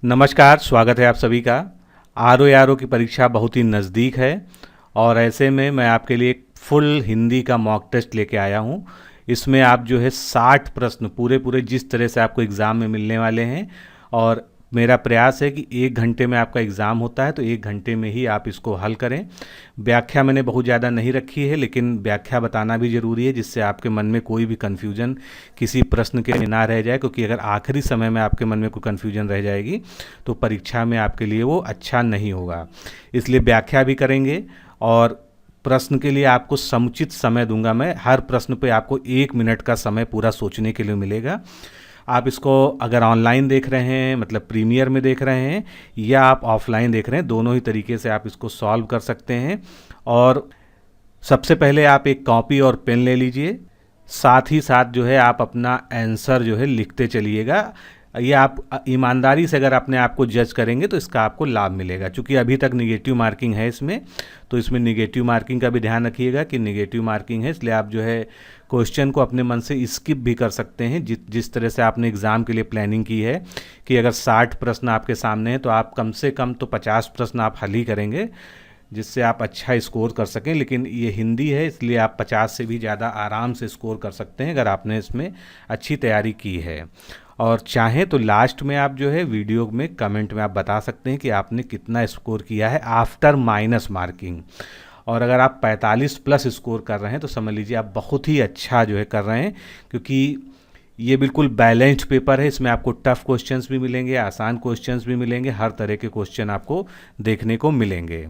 नमस्कार, स्वागत है आप सभी का। आर की परीक्षा बहुत ही नज़दीक है और ऐसे में मैं आपके लिए एक फुल हिंदी का मॉक टेस्ट लेके आया हूँ। इसमें आप जो है 60 प्रश्न पूरे पूरे जिस तरह से आपको एग्ज़ाम में मिलने वाले हैं, और मेरा प्रयास है कि 1 घंटे में आपका एग्ज़ाम होता है तो 1 घंटे में ही आप इसको हल करें। व्याख्या मैंने बहुत ज़्यादा नहीं रखी है, लेकिन व्याख्या बताना भी ज़रूरी है जिससे आपके मन में कोई भी कन्फ्यूजन किसी प्रश्न के लिए ना रह जाए, क्योंकि अगर आखिरी समय में आपके मन में कोई कन्फ्यूजन रह जाएगी तो परीक्षा में आपके लिए वो अच्छा नहीं होगा। इसलिए व्याख्या भी करेंगे और प्रश्न के लिए आपको समुचित समय दूंगा। मैं हर प्रश्न पे आपको 1 मिनट का समय पूरा सोचने के लिए मिलेगा। आप इसको अगर ऑनलाइन देख रहे हैं, मतलब प्रीमियर में देख रहे हैं, या आप ऑफलाइन देख रहे हैं, दोनों ही तरीके से आप इसको सॉल्व कर सकते हैं। और सबसे पहले आप एक कॉपी और पेन ले लीजिए, साथ ही साथ जो है आप अपना आंसर जो है लिखते चलिएगा। ये आप ईमानदारी से अगर अपने आप को जज करेंगे तो इसका आपको लाभ मिलेगा। क्योंकि अभी तक निगेटिव मार्किंग है इसमें, तो इसमें निगेटिव मार्किंग का भी ध्यान रखिएगा कि निगेटिव मार्किंग है, इसलिए आप जो है क्वेश्चन को अपने मन से स्किप भी कर सकते हैं। जिस तरह से आपने एग्ज़ाम के लिए प्लानिंग की है कि अगर 60 प्रश्न आपके सामने हैं तो आप कम से कम तो 50 प्रश्न आप हल ही करेंगे, जिससे आप अच्छा स्कोर कर सकें। लेकिन ये हिंदी है इसलिए आप 50 से भी ज़्यादा आराम से स्कोर कर सकते हैं अगर आपने इसमें अच्छी तैयारी की है। और चाहें तो लास्ट में आप जो है वीडियो में कमेंट में आप बता सकते हैं कि आपने कितना स्कोर किया है आफ्टर माइनस मार्किंग। और अगर आप 45 प्लस स्कोर कर रहे हैं तो समझ लीजिए आप बहुत ही अच्छा जो है कर रहे हैं, क्योंकि ये बिल्कुल बैलेंस्ड पेपर है। इसमें आपको टफ क्वेश्चंस भी मिलेंगे, आसान क्वेश्चंस भी मिलेंगे, हर तरह के क्वेश्चन आपको देखने को मिलेंगे।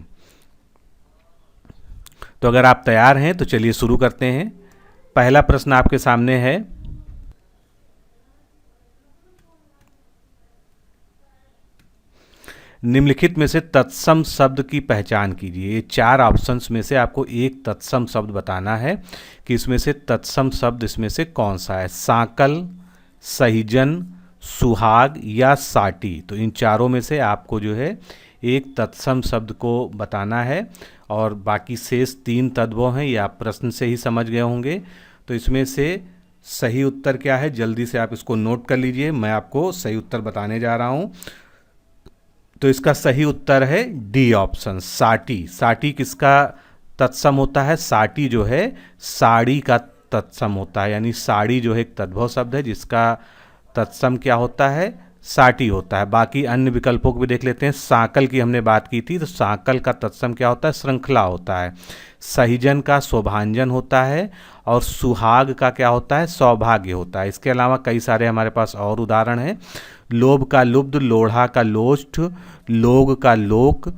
तो अगर आप तैयार हैं तो चलिए शुरू करते हैं। पहला प्रश्न आपके सामने है, निम्नलिखित में से तत्सम शब्द की पहचान कीजिए। ये 4 ऑप्शंस में से आपको एक तत्सम शब्द बताना है कि इसमें से तत्सम शब्द इसमें से कौन सा है। सांकल, सहीजन, सुहाग या साटी। तो इन चारों में से आपको जो है एक तत्सम शब्द को बताना है, और बाकी शेष 3 तद्भव हैं, ये आप प्रश्न से ही समझ गए होंगे। तो इसमें से सही उत्तर क्या है, जल्दी से आप इसको नोट कर लीजिए, मैं आपको सही उत्तर बताने जा रहा हूँ। तो इसका सही उत्तर है डी ऑप्शन, साटी। साटी किसका तत्सम होता है? साटी जो है साड़ी का तत्सम होता है, यानी साड़ी जो है एक तद्भव शब्द है जिसका तत्सम क्या होता है? साटी होता है। बाकी अन्य विकल्पों को भी देख लेते हैं। सांकल की हमने बात की थी, तो सांकल का तत्सम क्या होता है? श्रृंखला होता है। सहीजन का शोभांजन होता है, और सुहाग का क्या होता है? सौभाग्य होता है। इसके अलावा कई सारे हमारे पास और उदाहरण हैं। लोभ का लुब्ध, लोढ़ा का लोष्ठ, लोग का लोक,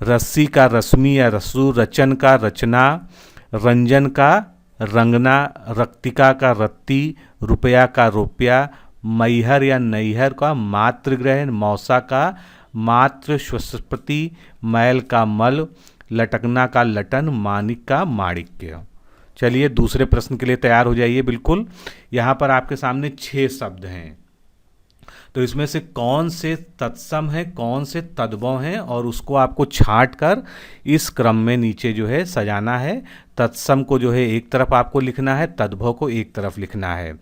रस्सी का रश्मि या रस्सू, रचन का रचना, रंजन का रंगना, रक्तिका का रत्ती, रुपया का रुपया, मैहर या नैहर का मातृग्रह, मौसा का मातृ स्वस्पति, मैल का मल, लटकना का लटन, मानिक का माणिक्य। चलिए दूसरे प्रश्न के लिए तैयार हो जाइए। बिल्कुल यहाँ पर आपके सामने 6 शब्द हैं, तो इसमें से कौन से तत्सम है, कौन से तद्भव हैं, और उसको आपको छांट कर इस क्रम में नीचे जो है सजाना है। तत्सम को जो है एक तरफ आपको लिखना है, तद्भव को एक तरफ लिखना है।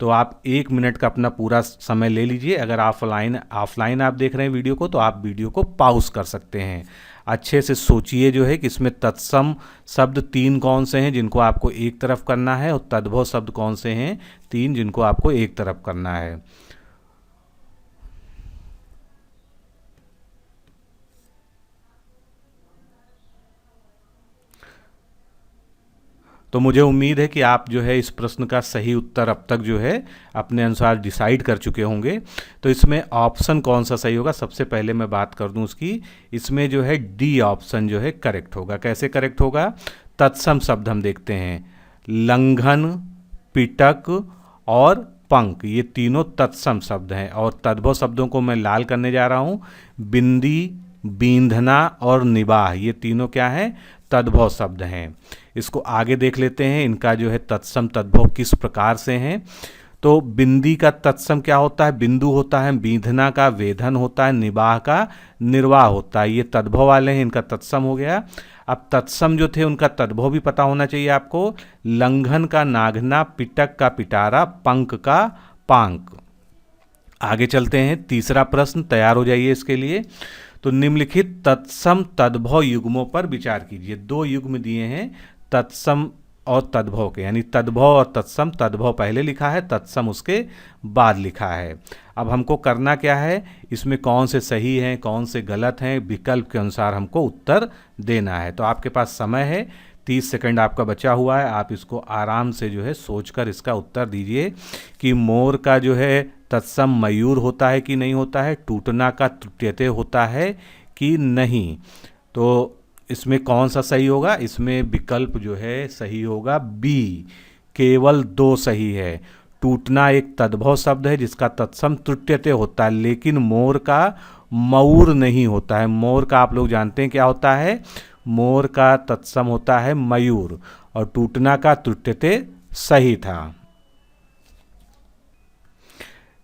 तो आप 1 मिनट का अपना पूरा समय ले लीजिए। अगर ऑफलाइन आप देख रहे हैं वीडियो को, तो आप वीडियो को पॉज कर सकते हैं। अच्छे से सोचिए जो है कि इसमें तत्सम शब्द 3 कौन से हैं जिनको आपको एक तरफ करना है, और तद्भव शब्द कौन से हैं 3 जिनको आपको एक तरफ करना है। तो मुझे उम्मीद है कि आप जो है इस प्रश्न का सही उत्तर अब तक जो है अपने अनुसार डिसाइड कर चुके होंगे। तो इसमें ऑप्शन कौन सा सही होगा, सबसे पहले मैं बात कर दूं उसकी। इसमें जो है डी ऑप्शन जो है करेक्ट होगा। कैसे करेक्ट होगा? तत्सम शब्द हम देखते हैं, लंघन, पिटक और पंख, ये तीनों तत्सम शब्द हैं। और तद्भव शब्दों को मैं लाल करने जा रहा हूँ। बिंदी, बींधना और निबाह, ये तीनों क्या हैं? तद्भव शब्द हैं। इसको आगे देख लेते हैं, इनका जो है तत्सम तद्भव किस प्रकार से हैं। तो बिंदी का तत्सम क्या होता है? बिंदु होता है। बींधना का वेधन होता है। निबाह का निर्वाह होता है। ये तद्भव वाले हैं, इनका तत्सम हो गया। अब तत्सम जो थे उनका तद्भव भी पता होना चाहिए आपको। लंघन का नाघना, पिटक का पिटारा, पंख का पांक। आगे चलते हैं, तीसरा प्रश्न, तैयार हो जाइए इसके लिए। तो निम्नलिखित तत्सम तद्भव युग्मों पर विचार कीजिए। दो युग्म दिए हैं तत्सम और तद्भव के, यानी तद्भव और तत्सम, तद्भव पहले लिखा है, तत्सम उसके बाद लिखा है। अब हमको करना क्या है, इसमें कौन से सही हैं कौन से गलत हैं, विकल्प के अनुसार हमको उत्तर देना है। तो आपके पास समय है, 30 सेकंड आपका बचा हुआ है, आप इसको आराम से जो है सोचकर इसका उत्तर दीजिए कि मोर का जो है तत्सम मयूर होता है कि नहीं होता है, टूटना का त्रुट्यते होता है कि नहीं। तो इसमें कौन सा सही होगा, इसमें विकल्प जो है सही होगा बी, केवल 2 सही है। टूटना एक तद्भव शब्द है जिसका तत्सम त्रुट्यते होता है, लेकिन मोर का मऊर नहीं होता है। मोर का आप लोग जानते हैं क्या होता है, मोर का तत्सम होता है मयूर, और टूटना का त्रुट्यते सही था।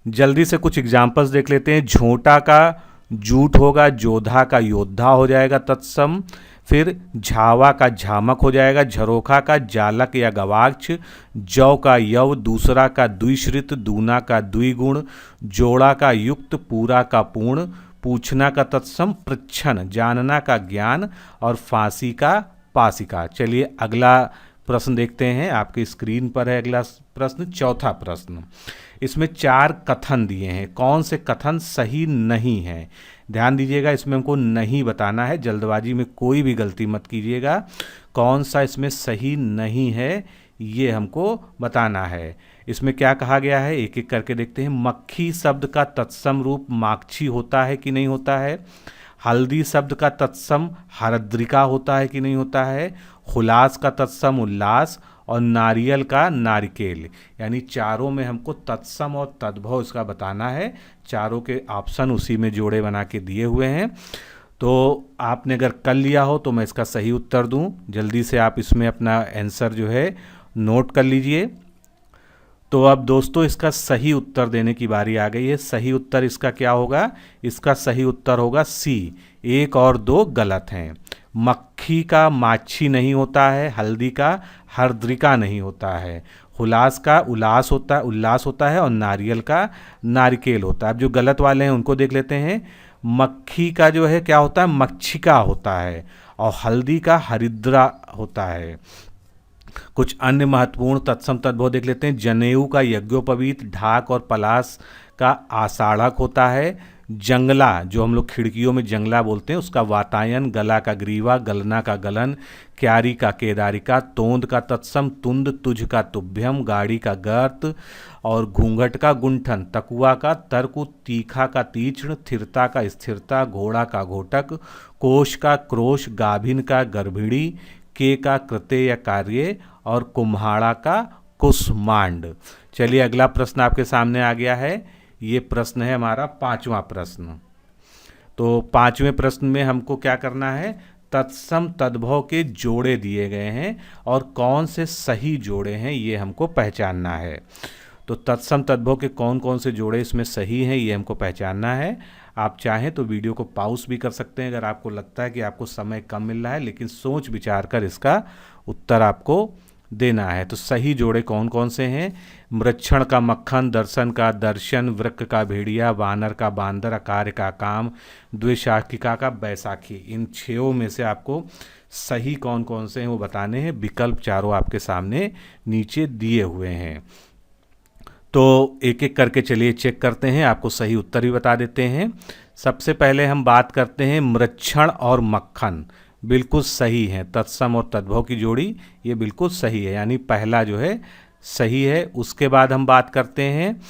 जल्दी से कुछ एग्जाम्पल्स देख लेते हैं। झोंटा का जूट होगा, जोधा का योद्धा हो जाएगा तत्सम, फिर झावा का झामक हो जाएगा, झरोखा का जालक या गवाक्ष, जौ का यव, दूसरा का द्विश्रित, दूना का द्विगुण, जोड़ा का युक्त, पूरा का पूर्ण, पूछना का तत्सम पृच्छन, जानना का ज्ञान, और फांसी का पासिका। चलिए अगला प्रश्न देखते हैं, आपकी स्क्रीन पर है अगला प्रश्न, चौथा प्रश्न। इसमें 4 कथन दिए हैं, कौन से कथन सही नहीं है। ध्यान दीजिएगा, इसमें हमको नहीं बताना है, जल्दबाजी में कोई भी गलती मत कीजिएगा। कौन सा इसमें सही नहीं है ये हमको बताना है। इसमें क्या कहा गया है, एक एक करके देखते हैं। मक्खी शब्द का तत्सम रूप माक्षी होता है कि नहीं होता है। हल्दी शब्द का तत्सम हरद्रिका होता है कि नहीं होता है। हुलास का तत्सम उल्लास, और नारियल का नारिकेल। यानी चारों में हमको तत्सम और तद्भव इसका बताना है। चारों के ऑप्शन उसी में जोड़े बना के दिए हुए हैं। तो आपने अगर कर लिया हो तो मैं इसका सही उत्तर दूं, जल्दी से आप इसमें अपना आंसर जो है नोट कर लीजिए। तो अब दोस्तों इसका सही उत्तर देने की बारी आ गई है। सही उत्तर इसका क्या होगा, इसका सही उत्तर होगा सी, 1 और 2 गलत हैं। मक्खी का माछी नहीं होता है, हल्दी का हरद्रिका नहीं होता है, हुलास का उल्लास होता है, और नारियल का नारिकेल होता है। अब जो गलत वाले हैं उनको देख लेते हैं। मक्खी का जो है क्या होता है, मक्षिका होता है, और हल्दी का हरिद्रा होता है। कुछ अन्य महत्वपूर्ण तत्सम तद्भव देख लेते हैं। जनेऊ का यज्ञोपवीत, ढाक और पलास का आषाढ़क होता है। जंगला, जो हम लोग खिड़कियों में जंगला बोलते हैं, उसका वातायन, गला का ग्रीवा, गलना का गलन, क्यारी का केदारिका, तोंद का तत्सम तुंद, तुझ का तुभ्यम, गाड़ी का गर्त, और घूंघट का गुंठन, तकुआ का तर्कु, तीखा का तीक्ष्ण, स्थिरता का स्थिरता, घोड़ा का घोटक, कोश का क्रोश, गाभिन का गर्भिणी, के का कृत्य या कार्य, और कुम्हाड़ा का कुष्मांड। चलिए अगला प्रश्न आपके सामने आ गया है। ये प्रश्न है हमारा 5वां प्रश्न। तो 5वें प्रश्न में हमको क्या करना है, तत्सम तद्भव के जोड़े दिए गए हैं और कौन से सही जोड़े हैं ये हमको पहचानना है। तो तत्सम तद्भव के कौन कौन से जोड़े इसमें सही हैं ये हमको पहचानना है। आप चाहें तो वीडियो को पॉज भी कर सकते हैं अगर आपको लगता है कि आपको समय कम मिल रहा है, लेकिन सोच विचार कर इसका उत्तर आपको देना है। तो सही जोड़े कौन कौन से हैं, मृच्छण का मक्खन, दर्शन का दर्शन, वृक्क का भेड़िया, वानर का बांदर, अकार्य का काम, द्विशाखिका का बैसाखी। इन 6 में से आपको सही कौन कौन से हैं वो बताने हैं। विकल्प चारों आपके सामने नीचे दिए हुए हैं। तो एक एक करके चलिए चेक करते हैं, आपको सही उत्तर भी बता देते हैं। सबसे पहले हम बात करते हैं मृच्छण और मक्खन, बिल्कुल सही है। तत्सम और तद्भव की जोड़ी ये बिल्कुल सही है, यानी पहला जो है सही है। उसके बाद हम बात करते हैं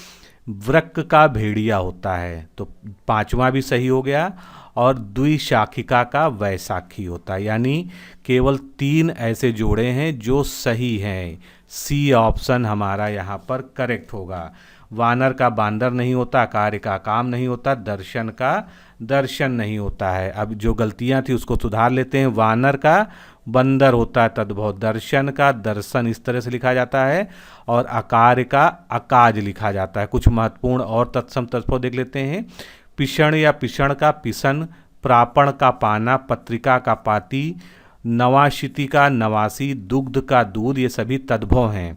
वृक्क का भेड़िया होता है, तो 5वां भी सही हो गया। और द्विशाखिका का वैसाखी होता है, यानी केवल 3 ऐसे जोड़े हैं जो सही हैं। सी ऑप्शन हमारा यहाँ पर करेक्ट होगा। वानर का बांदर नहीं होता, कार्य का काम नहीं होता, दर्शन का दर्शन नहीं होता है। अब जो गलतियाँ थी उसको सुधार लेते हैं। वानर का बंदर होता है तद्भव, दर्शन का दर्शन इस तरह से लिखा जाता है, और अकार्य का अकाज लिखा जाता है। कुछ महत्वपूर्ण और तत्सम तद्भव देख लेते हैं। पिषण या पिषण का पिसन, प्रापण का पाना, पत्रिका का पाती, नवाशिति का नवासी, दुग्ध का दूध, ये सभी तद्भव हैं।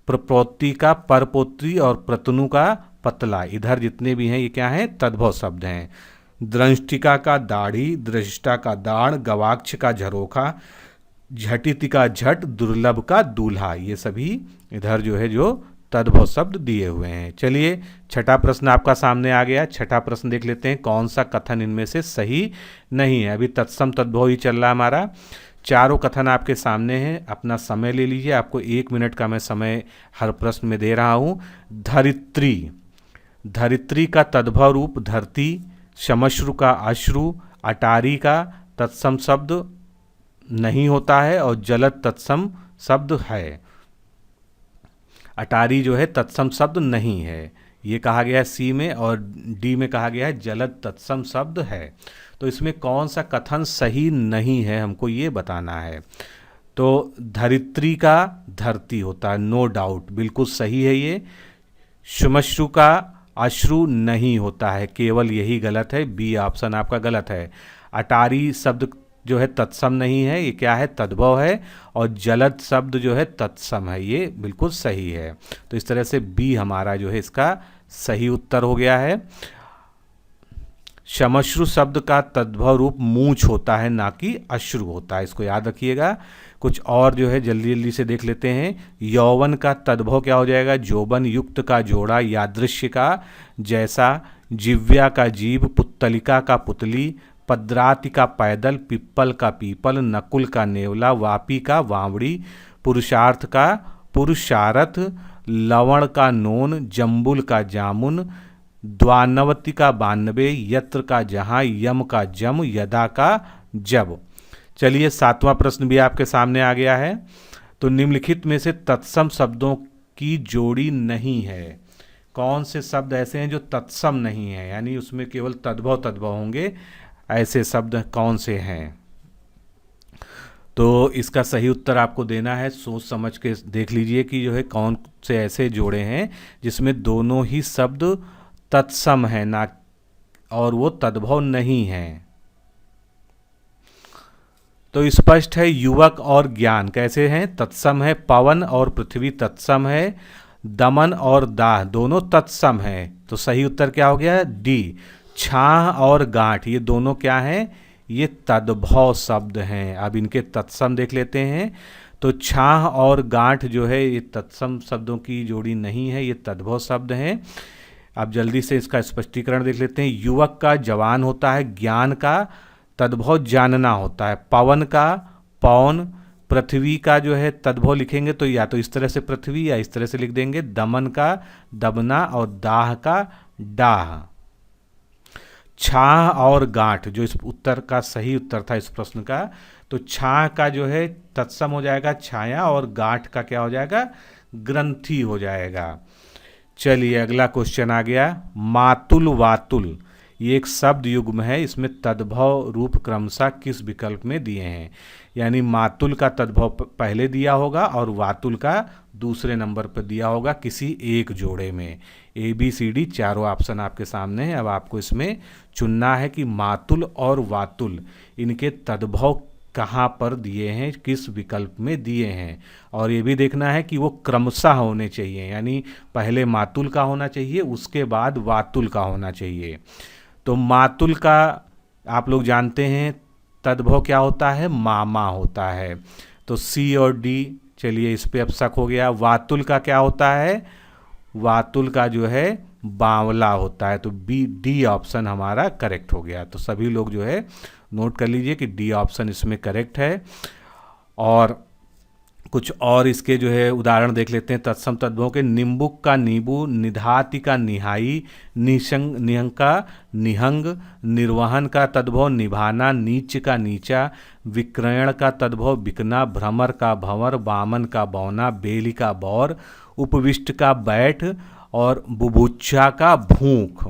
प्रपोत्ति का परपोत्री और प्रतनु का पतला। इधर जितने भी हैं ये क्या हैं, तद्भव शब्द हैं। दृष्टिका का दाढ़ी, दृष्टा का दाढ़, गवाक्ष का झरोखा, झटिति का झट, दुर्लभ का दूल्हा, ये सभी इधर जो है जो तद्भव शब्द दिए हुए हैं। चलिए छठा प्रश्न आपका सामने आ गया। छठा प्रश्न देख लेते हैं, कौन सा कथन इनमें से सही नहीं है। अभी तत्सम तद्भव ही चल रहा है हमारा। चारों कथन आपके सामने हैं, अपना समय ले लीजिए। आपको 1 मिनट का मैं समय हर प्रश्न में दे रहा हूँ। धरित्री, धरित्री का तद्भव रूप धरती, शमश्रु का अश्रु, अटारी का तत्सम शब्द नहीं होता है और जलद तत्सम शब्द है। अटारी जो है तत्सम शब्द नहीं है, ये कहा गया है सी में, और डी में कहा गया है जलद तत्सम शब्द है। तो इसमें कौन सा कथन सही नहीं है हमको ये बताना है। तो धरित्री का धरती होता है, नो डाउट, बिल्कुल सही है ये। शमश्रु का अश्रु नहीं होता है, केवल यही गलत है, बी ऑप्शन आपका गलत है। अटारी शब्द जो है तत्सम नहीं है, ये क्या है, तद्भव है। और जलद शब्द जो है तत्सम है, ये बिल्कुल सही है। तो इस तरह से बी हमारा जो है इसका सही उत्तर हो गया है। शमश्रु शब्द का तद्भव रूप मूंछ होता है, ना कि अश्रु होता है, इसको याद रखिएगा। कुछ और जो है जल्दी जल्दी से देख लेते हैं। यौवन का तद्भव क्या हो जाएगा, जोबन, युक्त का जोड़ा, यादृश्य का जैसा, जिव्या का जीव, पुत्तलिका का पुतली, पद्राति का पैदल, पिप्पल का पीपल, नकुल का नेवला, वापी का वावड़ी, पुरुषार्थ का पुरुषारथ, लवण का नोन, जम्बुल का जामुन, द्वानवति का 92, यत्र का जहाँ, यम का जम, यदा का जब। चलिए 7वां प्रश्न भी आपके सामने आ गया है। तो निम्नलिखित में से तत्सम शब्दों की जोड़ी नहीं है। कौन से शब्द ऐसे हैं जो तत्सम नहीं है, यानी उसमें केवल तद्भव तद्भव होंगे, ऐसे शब्द कौन से हैं। तो इसका सही उत्तर आपको देना है, सोच समझ के देख लीजिए कि जो है कौन से ऐसे जोड़े हैं जिसमें दोनों ही शब्द तत्सम है ना, और वो तद्भव नहीं है। तो स्पष्ट है, युवक और ज्ञान कैसे हैं, तत्सम है। पवन और पृथ्वी तत्सम है। दमन और दाह दोनों तत्सम है। तो सही उत्तर क्या हो गया, डी। छाह और गांठ ये दोनों क्या हैं, ये तद्भव शब्द हैं। अब इनके तत्सम देख लेते हैं। तो छाह और गांठ जो है ये तत्सम शब्दों की जोड़ी नहीं है, ये तद्भव शब्द हैं। अब जल्दी से इसका स्पष्टीकरण देख लेते हैं। युवक का जवान होता है, ज्ञान का तद्भव जानना होता है, पवन का पौन, पृथ्वी का जो है तद्भव लिखेंगे तो या तो इस तरह से पृथ्वी या इस तरह से लिख देंगे, दमन का दबना और दाह का डाह। छाह और गांठ जो इस उत्तर का सही उत्तर था इस प्रश्न का, तो छाह का जो है तत्सम हो जाएगा छाया, और गांठ का क्या हो जाएगा, ग्रंथि हो जाएगा। चलिए अगला क्वेश्चन आ गया, मातुल वातुल ये एक शब्द युग्म है, इसमें तद्भव रूप क्रमशः किस विकल्प में दिए हैं। यानी मातुल का तद्भव पहले दिया होगा और वातुल का दूसरे नंबर पर दिया होगा किसी एक जोड़े में। ए बी सी डी चारों ऑप्शन आपके सामने हैं। अब आपको इसमें चुनना है कि मातुल और वातुल इनके तद्भव कहाँ पर दिए हैं, किस विकल्प में दिए हैं। और ये भी देखना है कि वो क्रमशः होने चाहिए, यानी पहले मातुल का होना चाहिए उसके बाद वातुल का होना चाहिए। तो मातुल का आप लोग जानते हैं तद्भव क्या होता है, मामा होता है। तो सी और डी, चलिए इस पे अब शक हो गया। वातुल का क्या होता है, वातुल का जो है बावला होता है। तो बी डी ऑप्शन हमारा करेक्ट हो गया। तो सभी लोग जो है नोट कर लीजिए कि डी ऑप्शन इसमें करेक्ट है। और कुछ और इसके जो है उदाहरण देख लेते हैं तत्सम तद्भव के। निम्बुक का नींबू, निधाति का निहाई, निशंग निहंग का निहंग, निर्वहन का तद्भव निभाना, नीच का नीचा, विक्रयण का तद्भव बिकना, भ्रमर का भंवर, बामन का बौना, बेली का बौर, उपविष्ट का बैठ और बुभुक्षा का भूख,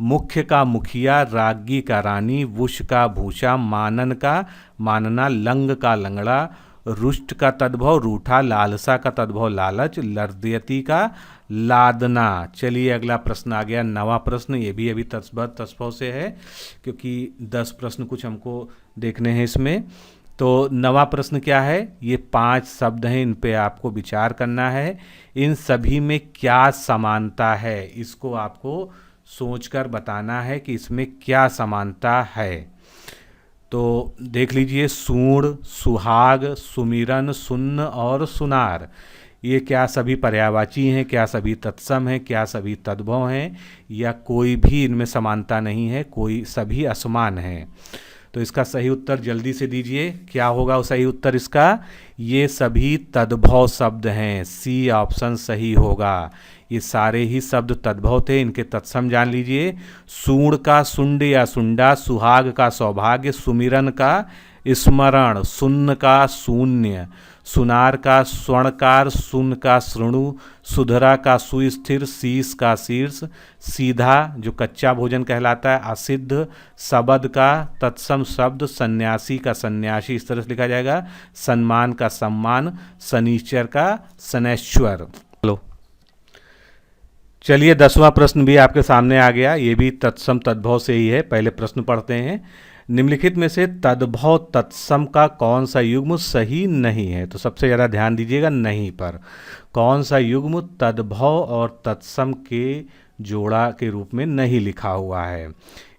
मुख्य का मुखिया, राज्ञी का रानी, वुष का भूषा, मानन का मानना, लंग का लंगड़ा, रुष्ट का तद्भव रूठा, लालसा का तद्भव लालच, लर्दयति का लादना। चलिए अगला प्रश्न आ गया, 9वां प्रश्न। ये भी अभी तस्भव से है क्योंकि 10 प्रश्न कुछ हमको देखने हैं इसमें। तो नवा प्रश्न क्या है, ये 5 शब्द हैं, इन पे आपको विचार करना है। इन सभी में क्या समानता है, इसको आपको सोचकर बताना है कि इसमें क्या समानता है। तो देख लीजिए, सूण, सुहाग, सुमिरन, सुन्न और सुनार, ये क्या सभी पर्यायवाची हैं, क्या सभी तत्सम हैं, क्या सभी तद्भव हैं, या कोई भी इनमें समानता नहीं है, कोई सभी असमान हैं। तो इसका सही उत्तर जल्दी से दीजिए, क्या होगा सही उत्तर इसका, ये सभी तद्भव शब्द हैं, सी ऑप्शन सही होगा। ये सारे ही शब्द तद्भव थे, इनके तत्सम जान लीजिए। सूण का सुंड या सुंडा, सुहाग का सौभाग्य, सुमिरन का स्मरण, सुन्न का शून्य, सुनार का स्वर्णकार, सुन का श्रृणु, सुधरा का सुस्थिर, शीश का शीर्ष, सीधा जो कच्चा भोजन कहलाता है, असिद्ध, शबद का तत्सम शब्द, सन्यासी का सन्यासी, इस तरह से लिखा जाएगा, सम्मान का सम्मान, शनिश्चर का शनैश्वर। चलिए 10वां प्रश्न भी आपके सामने आ गया, ये भी तत्सम तद्भव से ही है। पहले प्रश्न पढ़ते हैं। निम्नलिखित में से तद्भव तत्सम का कौन सा युग्म सही नहीं है, तो सबसे ज़्यादा ध्यान दीजिएगा नहीं पर। कौन सा युग्म तद्भव और तत्सम के जोड़ा के रूप में नहीं लिखा हुआ है।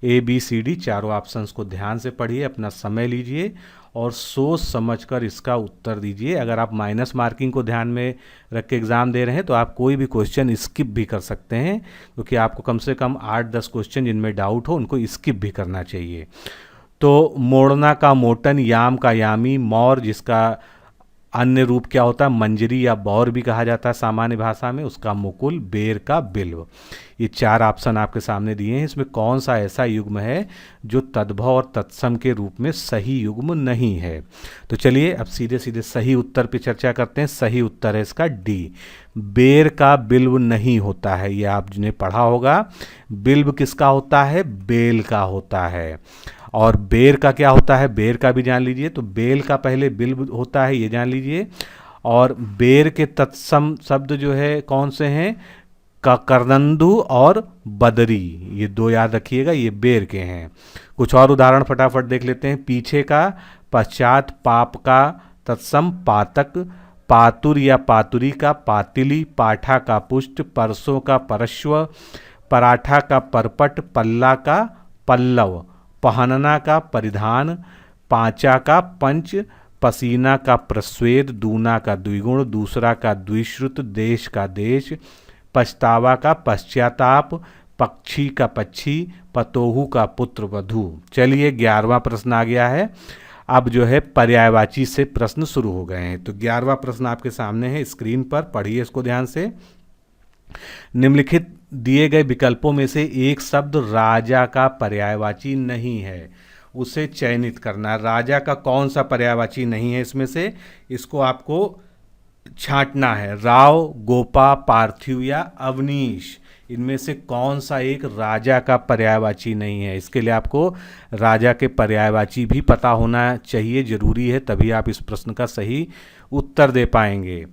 ए बी सी डी चारों ऑप्शंस को ध्यान से पढ़िए, अपना समय लीजिए और सोच समझकर इसका उत्तर दीजिए। अगर आप माइनस मार्किंग को ध्यान में रख के एग्ज़ाम दे रहे हैं तो आप कोई भी क्वेश्चन स्किप भी कर सकते हैं, क्योंकि आपको कम से कम 8-10 क्वेश्चन जिनमें डाउट हो उनको स्किप भी करना चाहिए। तो मोड़ना का मोटन, याम का यामी, मौर जिसका अन्य रूप क्या होता है मंजरी या बौर भी कहा जाता है सामान्य भाषा में, उसका मुकुल, बेर का बिल्व। ये 4 ऑप्शन आपके सामने दिए हैं, इसमें कौन सा ऐसा युग्म है जो तद्भव और तत्सम के रूप में सही युग्म नहीं है। तो चलिए अब सीधे सीधे सही उत्तर पे चर्चा करते हैं। सही उत्तर है इसका डी, बेर का बिल्व नहीं होता है। ये आप जिन्हें पढ़ा होगा, बिल्व किसका होता है, बेल का होता है। और बेर का क्या होता है, बेर का भी जान लीजिए। तो बेल का पहले बिल्व होता है, ये जान लीजिए। और बेर के तत्सम शब्द जो है कौन से हैं, करनंदू और बदरी, ये 2 याद रखिएगा, ये बेर के हैं। कुछ और उदाहरण फटाफट देख लेते हैं। पीछे का, पश्चात, पाप का तत्सम पातक, पातुर या पातुरी का पातिली, पाठा का पुष्ट, परसों का परश्व, पराठा का परपट, पल्ला का पल्लव, पहनना का परिधान, पांचा का पंच, पसीना का प्रस्वेद, दूना का द्विगुण, दूसरा का द्विश्रुत, देश का देश, पछतावा का पश्चाताप, पक्षी का पक्षी, पतोहू का पुत्र वधू। चलिए 11वां प्रश्न आ गया है। अब जो है पर्यायवाची से प्रश्न शुरू हो गए हैं। तो 11वां प्रश्न आपके सामने है स्क्रीन पर, पढ़िए इसको ध्यान से। निम्नलिखित दिए गए विकल्पों में से एक शब्द राजा का पर्यायवाची नहीं है, उसे चयनित करना। राजा का कौन सा पर्यायवाची नहीं है इसमें से, इसको आपको छांटना है। राव, गोपा, पार्थिव या अवनीश, इनमें से कौन सा एक राजा का पर्यायवाची नहीं है। इसके लिए आपको राजा के पर्यायवाची भी पता होना चाहिए, जरूरी है, तभी आप इस प्रश्न का सही उत्तर दे पाएंगे।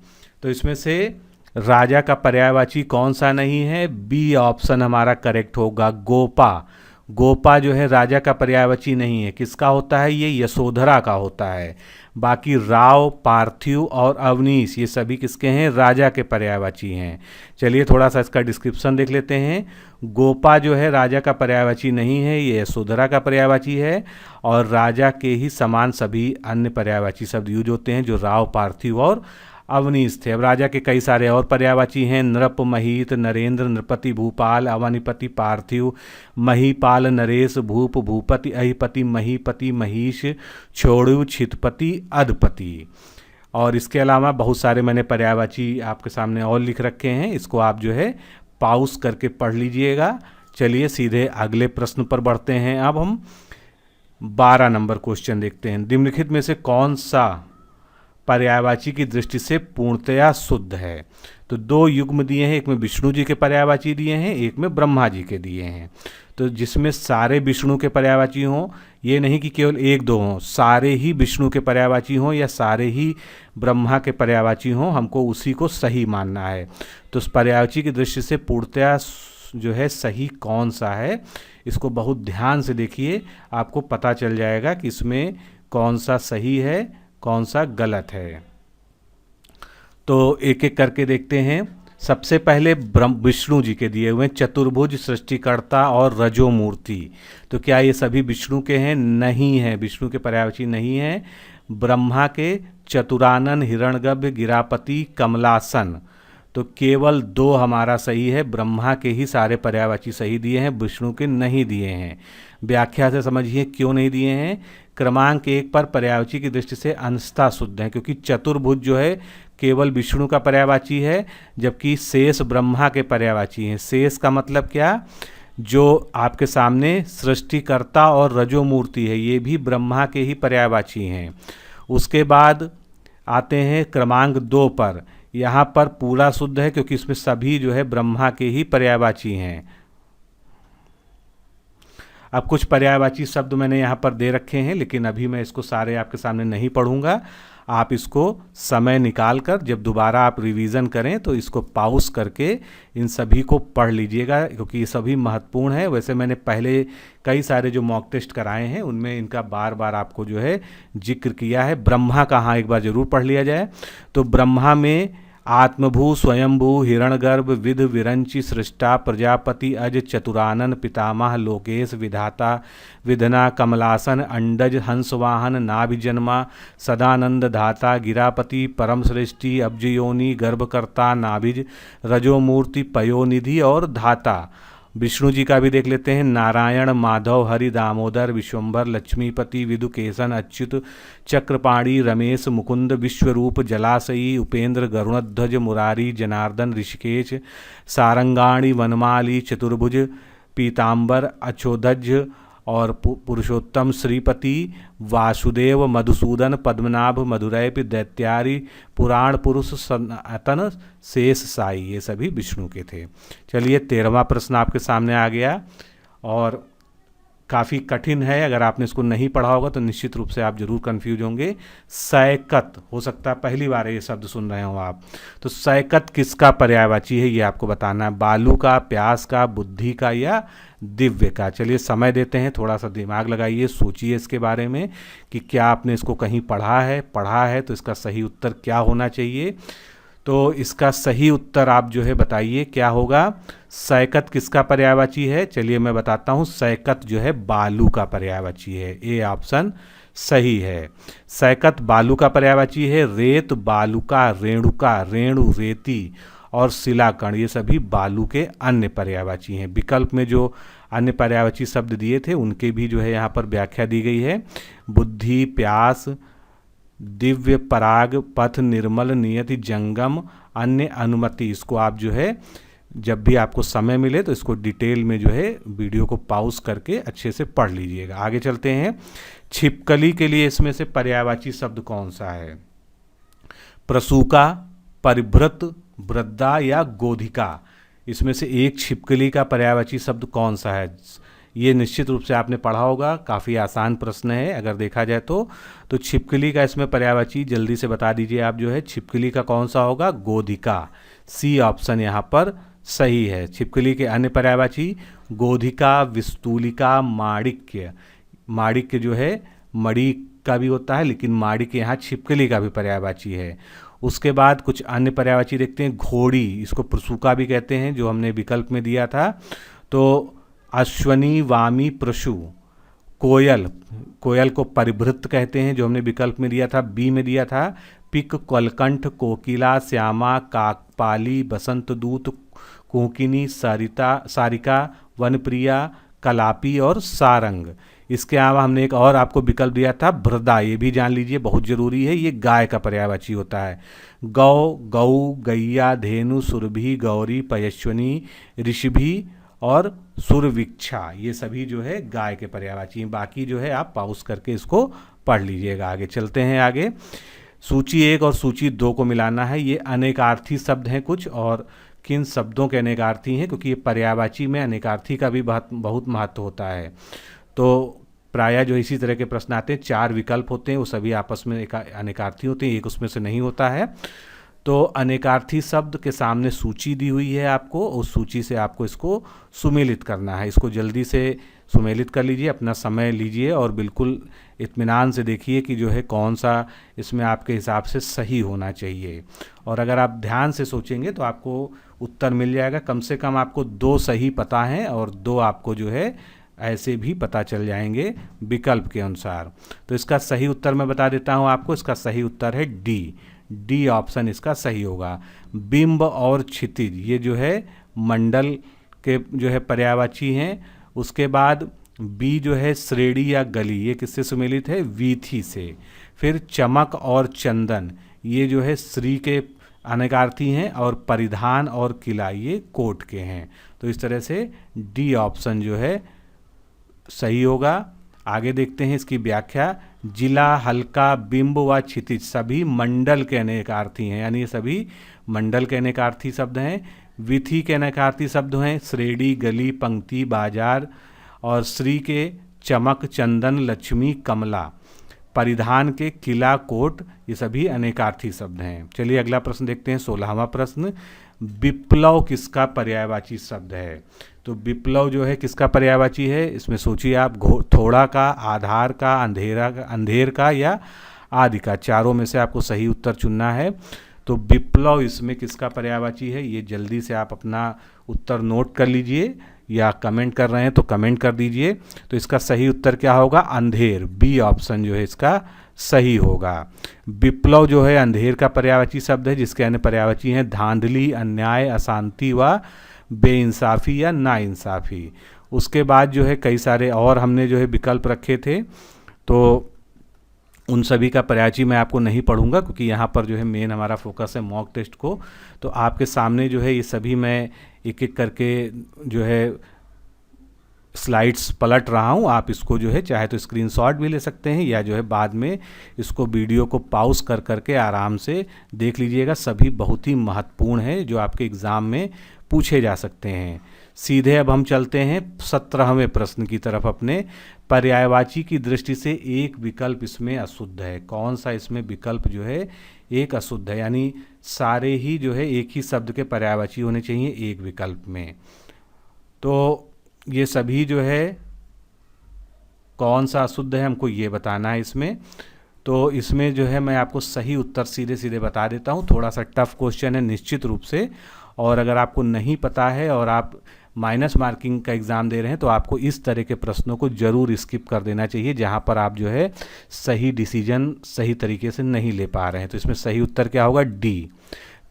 तो इसमें से राजा का पर्यायवाची कौन सा नहीं है, बी ऑप्शन हमारा करेक्ट होगा, गोपा। गोपा जो है राजा का पर्यायवाची नहीं है, किसका होता है, ये यशोधरा का होता है। बाकी राव, पार्थिव और अवनीश ये सभी किसके हैं, राजा के पर्यायवाची हैं। चलिए थोड़ा सा इसका डिस्क्रिप्शन देख लेते हैं। गोपा जो है राजा का पर्यायवाची नहीं है, ये यशोधरा का पर्यायवाची है। और राजा के ही समान सभी अन्य पर्यायवाची शब्द यूज होते हैं जो राव, पार्थिव और अवनीश थे। अब राजा के कई सारे और पर्यायवाची हैं, नृप, महीत, नरेंद्र, नृपति, भूपाल, अवनिपति, पार्थिव, महीपाल, नरेश, भूप, भूपति, अहिपति, महीपति, महीश, छोड़ु, छितपति, अधपति। और इसके अलावा बहुत सारे मैंने पर्यायवाची आपके सामने और लिख रखे हैं, इसको आप जो है पाउस करके पढ़ लीजिएगा। चलिए सीधे अगले प्रश्न पर बढ़ते हैं। अब हम 12 नंबर क्वेश्चन देखते हैं। निम्नलिखित में से कौन सा पर्यायवाची की दृष्टि से पूर्णतया शुद्ध है। तो 2 युग्म दिए हैं, एक में विष्णु जी के पर्यायवाची दिए हैं, एक में ब्रह्मा जी के दिए हैं। तो जिसमें सारे विष्णु के पर्यायवाची हों, ये नहीं कि केवल 1-2 हों, सारे ही विष्णु के पर्यायवाची हों या सारे ही ब्रह्मा के पर्यायवाची हों, हमको उसी को सही मानना है। तो उस पर्यायवाची की दृष्टि से पूर्णतया जो है सही कौन सा है, इसको बहुत ध्यान से देखिए, आपको पता चल जाएगा कि इसमें कौन सा सही है, कौन सा गलत है। तो एक एक करके देखते हैं। सबसे पहले ब्रह्म विष्णु जी के दिए हुए हैं, चतुर्भुज, सृष्टिकर्ता और रजोमूर्ति। तो क्या ये सभी विष्णु के हैं? नहीं है, विष्णु के पर्यायवाची नहीं है। ब्रह्मा के चतुरानन, हिरण्यगर्भ, गिरापति, कमलासन। तो केवल 2 हमारा सही है, ब्रह्मा के ही सारे पर्यायवाची सही दिए हैं, विष्णु के नहीं दिए हैं। व्याख्या से समझिए क्यों नहीं दिए हैं। क्रमांक 1 पर पर्यायवाची की दृष्टि से अंशतः शुद्ध है, क्योंकि चतुर्भुज जो है केवल विष्णु का पर्यायवाची है, जबकि शेष ब्रह्मा के पर्यायवाची हैं। शेष का मतलब क्या? जो आपके सामने सृष्टिकर्ता और रजोमूर्ति है, ये भी ब्रह्मा के ही पर्यायवाची हैं। उसके बाद आते हैं क्रमांक 2 पर। यहाँ पर पूरा शुद्ध है, क्योंकि इसमें सभी जो है ब्रह्मा के ही पर्यायवाची हैं। अब कुछ पर्यायवाची शब्द मैंने यहाँ पर दे रखे हैं, लेकिन अभी मैं इसको सारे आपके सामने नहीं पढ़ूंगा। आप इसको समय निकाल कर जब दोबारा आप रिवीजन करें तो इसको पॉज करके इन सभी को पढ़ लीजिएगा, क्योंकि ये सभी महत्वपूर्ण है। वैसे मैंने पहले कई सारे जो मॉक टेस्ट कराए हैं उनमें इनका बार बार आपको जो है जिक्र किया है। ब्रह्मा का हाँ एक बार जरूर पढ़ लिया जाए। तो ब्रह्मा में आत्मभू, स्वयंभू, हिरण्यगर्भ, विध, विरंची, सृष्टा, प्रजापति, अज, चतुरानन, पितामह, लोकेश, विधाता, विधना, कमलासन, अंडज, हंसवाहन, नाभिजन्मा, सदानंद, धाता, गिरापति, परम सृष्टि, अब्जयोनि, गर्भकर्ता, नाभिज, रजोमूर्ति, पयोनिधि और धाता। विष्णु जी का भी देख लेते हैं। नारायण, माधव, हरि, दामोदर, विश्वंभर, लक्ष्मीपति, विदुकेशन, अच्युत, चक्रपाणी, रमेश, मुकुंद, विश्वरूप, जलाशयी, उपेंद्र, गरुणध्वज, मुरारी, जनार्दन, ऋषिकेश, सारंगाणी, वनमाली, चतुर्भुज, पीताम्बर, अचोदज और पुरुषोत्तम, श्रीपति, वासुदेव, मधुसूदन, पद्मनाभ, मधुरैप, दैत्यारी, पुराण पुरुष, सनातन, शेष साई, ये सभी विष्णु के थे। चलिए 13वां प्रश्न आपके सामने आ गया और काफ़ी कठिन है। अगर आपने इसको नहीं पढ़ा होगा तो निश्चित रूप से आप जरूर कंफ्यूज होंगे। सैकत, हो सकता है पहली बार ये शब्द सुन रहे हो आप। तो सैकत किसका पर्यायवाची है ये आपको बताना है। बालू का, प्यास का, बुद्धि का या दिव्य का। चलिए समय देते हैं, थोड़ा सा दिमाग लगाइए, सोचिए इसके बारे में कि क्या आपने इसको कहीं पढ़ा है तो इसका सही उत्तर क्या होना चाहिए। तो इसका सही उत्तर आप जो है बताइए क्या होगा। सैकत किसका पर्यायवाची है? चलिए मैं बताता हूँ। सैकत जो है बालू का पर्यायवाची है। ए ऑप्शन सही है। सैकत बालू का पर्यायवाची है। रेत बालूका, रेणुका, रेणु रेती और शिलाकण, ये सभी बालू के अन्य पर्यायवाची हैं। विकल्प में जो अन्य पर्यायवाची शब्द दिए थे उनके भी जो है यहाँ पर व्याख्या दी गई है। बुद्धि, प्यास, दिव्य, पराग, पथ, निर्मल, नियति, जंगम, अन्य, अनुमति। इसको आप जो है जब भी आपको समय मिले तो इसको डिटेल में जो है वीडियो को पॉज करके अच्छे से पढ़ लीजिएगा। आगे चलते हैं। छिपकली के लिए इसमें से पर्यायवाची शब्द कौन सा है? प्रसूका, परिभृत, वृद्धा या गोधिका। इसमें से एक छिपकली का पर्यायवाची शब्द कौन सा है? ये निश्चित रूप से आपने पढ़ा होगा, काफ़ी आसान प्रश्न है अगर देखा जाए तो छिपकली का इसमें पर्यायवाची जल्दी से बता दीजिए आप जो है। छिपकली का कौन सा होगा? गोधिका। सी ऑप्शन यहाँ पर सही है। छिपकली के अन्य पर्यायवाची गोधिका, विस्तूलिका, माणिक्य। माणिक्य जो है मणि का भी होता है, लेकिन माणिक्य यहाँ छिपकली का भी पर्यायवाची है। उसके बाद कुछ अन्य पर्यायवाची देखते हैं। घोड़ी, इसको प्रसूका भी कहते हैं जो हमने विकल्प में दिया था। तो अश्वनी, वामी, प्रशु। कोयल, कोयल को परिभृत कहते हैं जो हमने विकल्प में दिया था, बी में दिया था। पिक, कलकंठ, कोकिला, श्यामा, काकपाली, बसंत दूत, कोकिनी, सारिका, वनप्रिया, कलापी और सारंग। इसके अलावा हमने एक और आपको विकल्प दिया था भ्रदा, ये भी जान लीजिए, बहुत जरूरी है। ये गाय का पर्यायवाची होता है। गौ, गऊ, गैया, धेनु, सुरभि, गौरी, पयस्विनी, ऋषभि और सुरविक्षा, ये सभी जो है गाय के पर्यायवाची हैं। बाकी जो है आप पॉज करके इसको पढ़ लीजिएगा। आगे चलते हैं। आगे सूची 1 और सूची 2 को मिलाना है। ये अनेकार्थी शब्द हैं कुछ, और किन शब्दों के अनेकार्थी हैं, क्योंकि ये पर्यायवाची में अनेकार्थी का भी बहुत महत्व होता है। तो प्रायः जो इसी तरह के प्रश्न आते हैं, 4 विकल्प होते हैं, वो सभी आपस में अनेकार्थी होते हैं, एक उसमें से नहीं होता है। तो अनेकार्थी शब्द के सामने सूची दी हुई है आपको, उस सूची से आपको इसको सुमेलित करना है। इसको जल्दी से सुमेलित कर लीजिए, अपना समय लीजिए और बिल्कुल इत्मीनान से देखिए कि जो है कौन सा इसमें आपके हिसाब से सही होना चाहिए। और अगर आप ध्यान से सोचेंगे तो आपको उत्तर मिल जाएगा। कम से कम आपको 2 सही पता हैं और 2 आपको जो है ऐसे भी पता चल जाएंगे विकल्प के अनुसार। तो इसका सही उत्तर मैं बता देता हूँ आपको। इसका सही उत्तर है डी ऑप्शन इसका सही होगा। बिंब और क्षितिज ये जो है मंडल के जो है पर्यायवाची हैं। उसके बाद बी जो है श्रेणी या गली, ये किससे सुमेलित है? वीथी से। फिर चमक और चंदन ये जो है श्री के अनेकार्थी हैं और परिधान और किला ये कोट के हैं। तो इस तरह से डी ऑप्शन जो है सही होगा। आगे देखते हैं इसकी व्याख्या। जिला, हल्का, बिंब व क्षितिज सभी मंडल के अनेकार्थी हैं, यानी ये सभी मंडल के अनेकार्थी शब्द हैं। विथि के अनेकार्थी शब्द हैं श्रेणी, गली, पंक्ति, बाजार। और श्री के चमक, चंदन, लक्ष्मी, कमला। परिधान के किला, कोट ये सभी अनेकार्थी शब्द हैं। चलिए अगला प्रश्न देखते हैं, 16वां प्रश्न। विप्लव किसका पर्यायवाची शब्द है? तो विप्लव जो है किसका पर्यायवाची है? इसमें सोचिए आप, थोड़ा का, आधार का, अंधेरा का, अंधेर का या आदि का, चारों में से आपको सही उत्तर चुनना है। तो विप्लव इसमें किसका पर्यायवाची है? ये जल्दी से आप अपना उत्तर नोट कर लीजिए या कमेंट कर रहे हैं तो कमेंट कर दीजिए। तो इसका सही उत्तर क्या होगा? अंधेर। बी ऑप्शन जो है इसका सही होगा। विप्लव जो है अंधेर का पर्यायवाची शब्द है, जिसके अन्य पर्यायवाची हैं धांधली, अन्याय, अशांति व बेइंसाफी या नाइंसाफी। उसके बाद जो है कई सारे और हमने जो है विकल्प रखे थे, तो उन सभी का पर्यायवाची मैं आपको नहीं पढ़ूंगा क्योंकि यहाँ पर जो है मेन हमारा फोकस है मॉक टेस्ट को। तो आपके सामने जो है ये सभी मैं एक एक करके जो है स्लाइड्स पलट रहा हूँ। आप इसको जो है चाहे तो स्क्रीनशॉट भी ले सकते हैं या जो है बाद में इसको वीडियो को पॉज कर करके आराम से देख लीजिएगा। सभी बहुत ही महत्वपूर्ण है जो आपके एग्ज़ाम में पूछे जा सकते हैं। सीधे अब हम चलते हैं 17वें प्रश्न की तरफ अपने। पर्यायवाची की दृष्टि से एक विकल्प इसमें अशुद्ध है। कौन सा इसमें विकल्प जो है एक अशुद्ध है, यानी सारे ही जो है एक ही शब्द के पर्यायवाची होने चाहिए एक विकल्प में। तो ये सभी जो है कौन सा अशुद्ध है हमको ये बताना है इसमें। तो इसमें जो है मैं आपको सही उत्तर सीधे सीधे बता देता हूँ। थोड़ा सा टफ क्वेश्चन है निश्चित रूप से, और अगर आपको नहीं पता है और आप माइनस मार्किंग का एग्ज़ाम दे रहे हैं तो आपको इस तरह के प्रश्नों को जरूर स्किप कर देना चाहिए जहां पर आप जो है सही डिसीजन सही तरीके से नहीं ले पा रहे हैं। तो इसमें सही उत्तर क्या होगा? डी।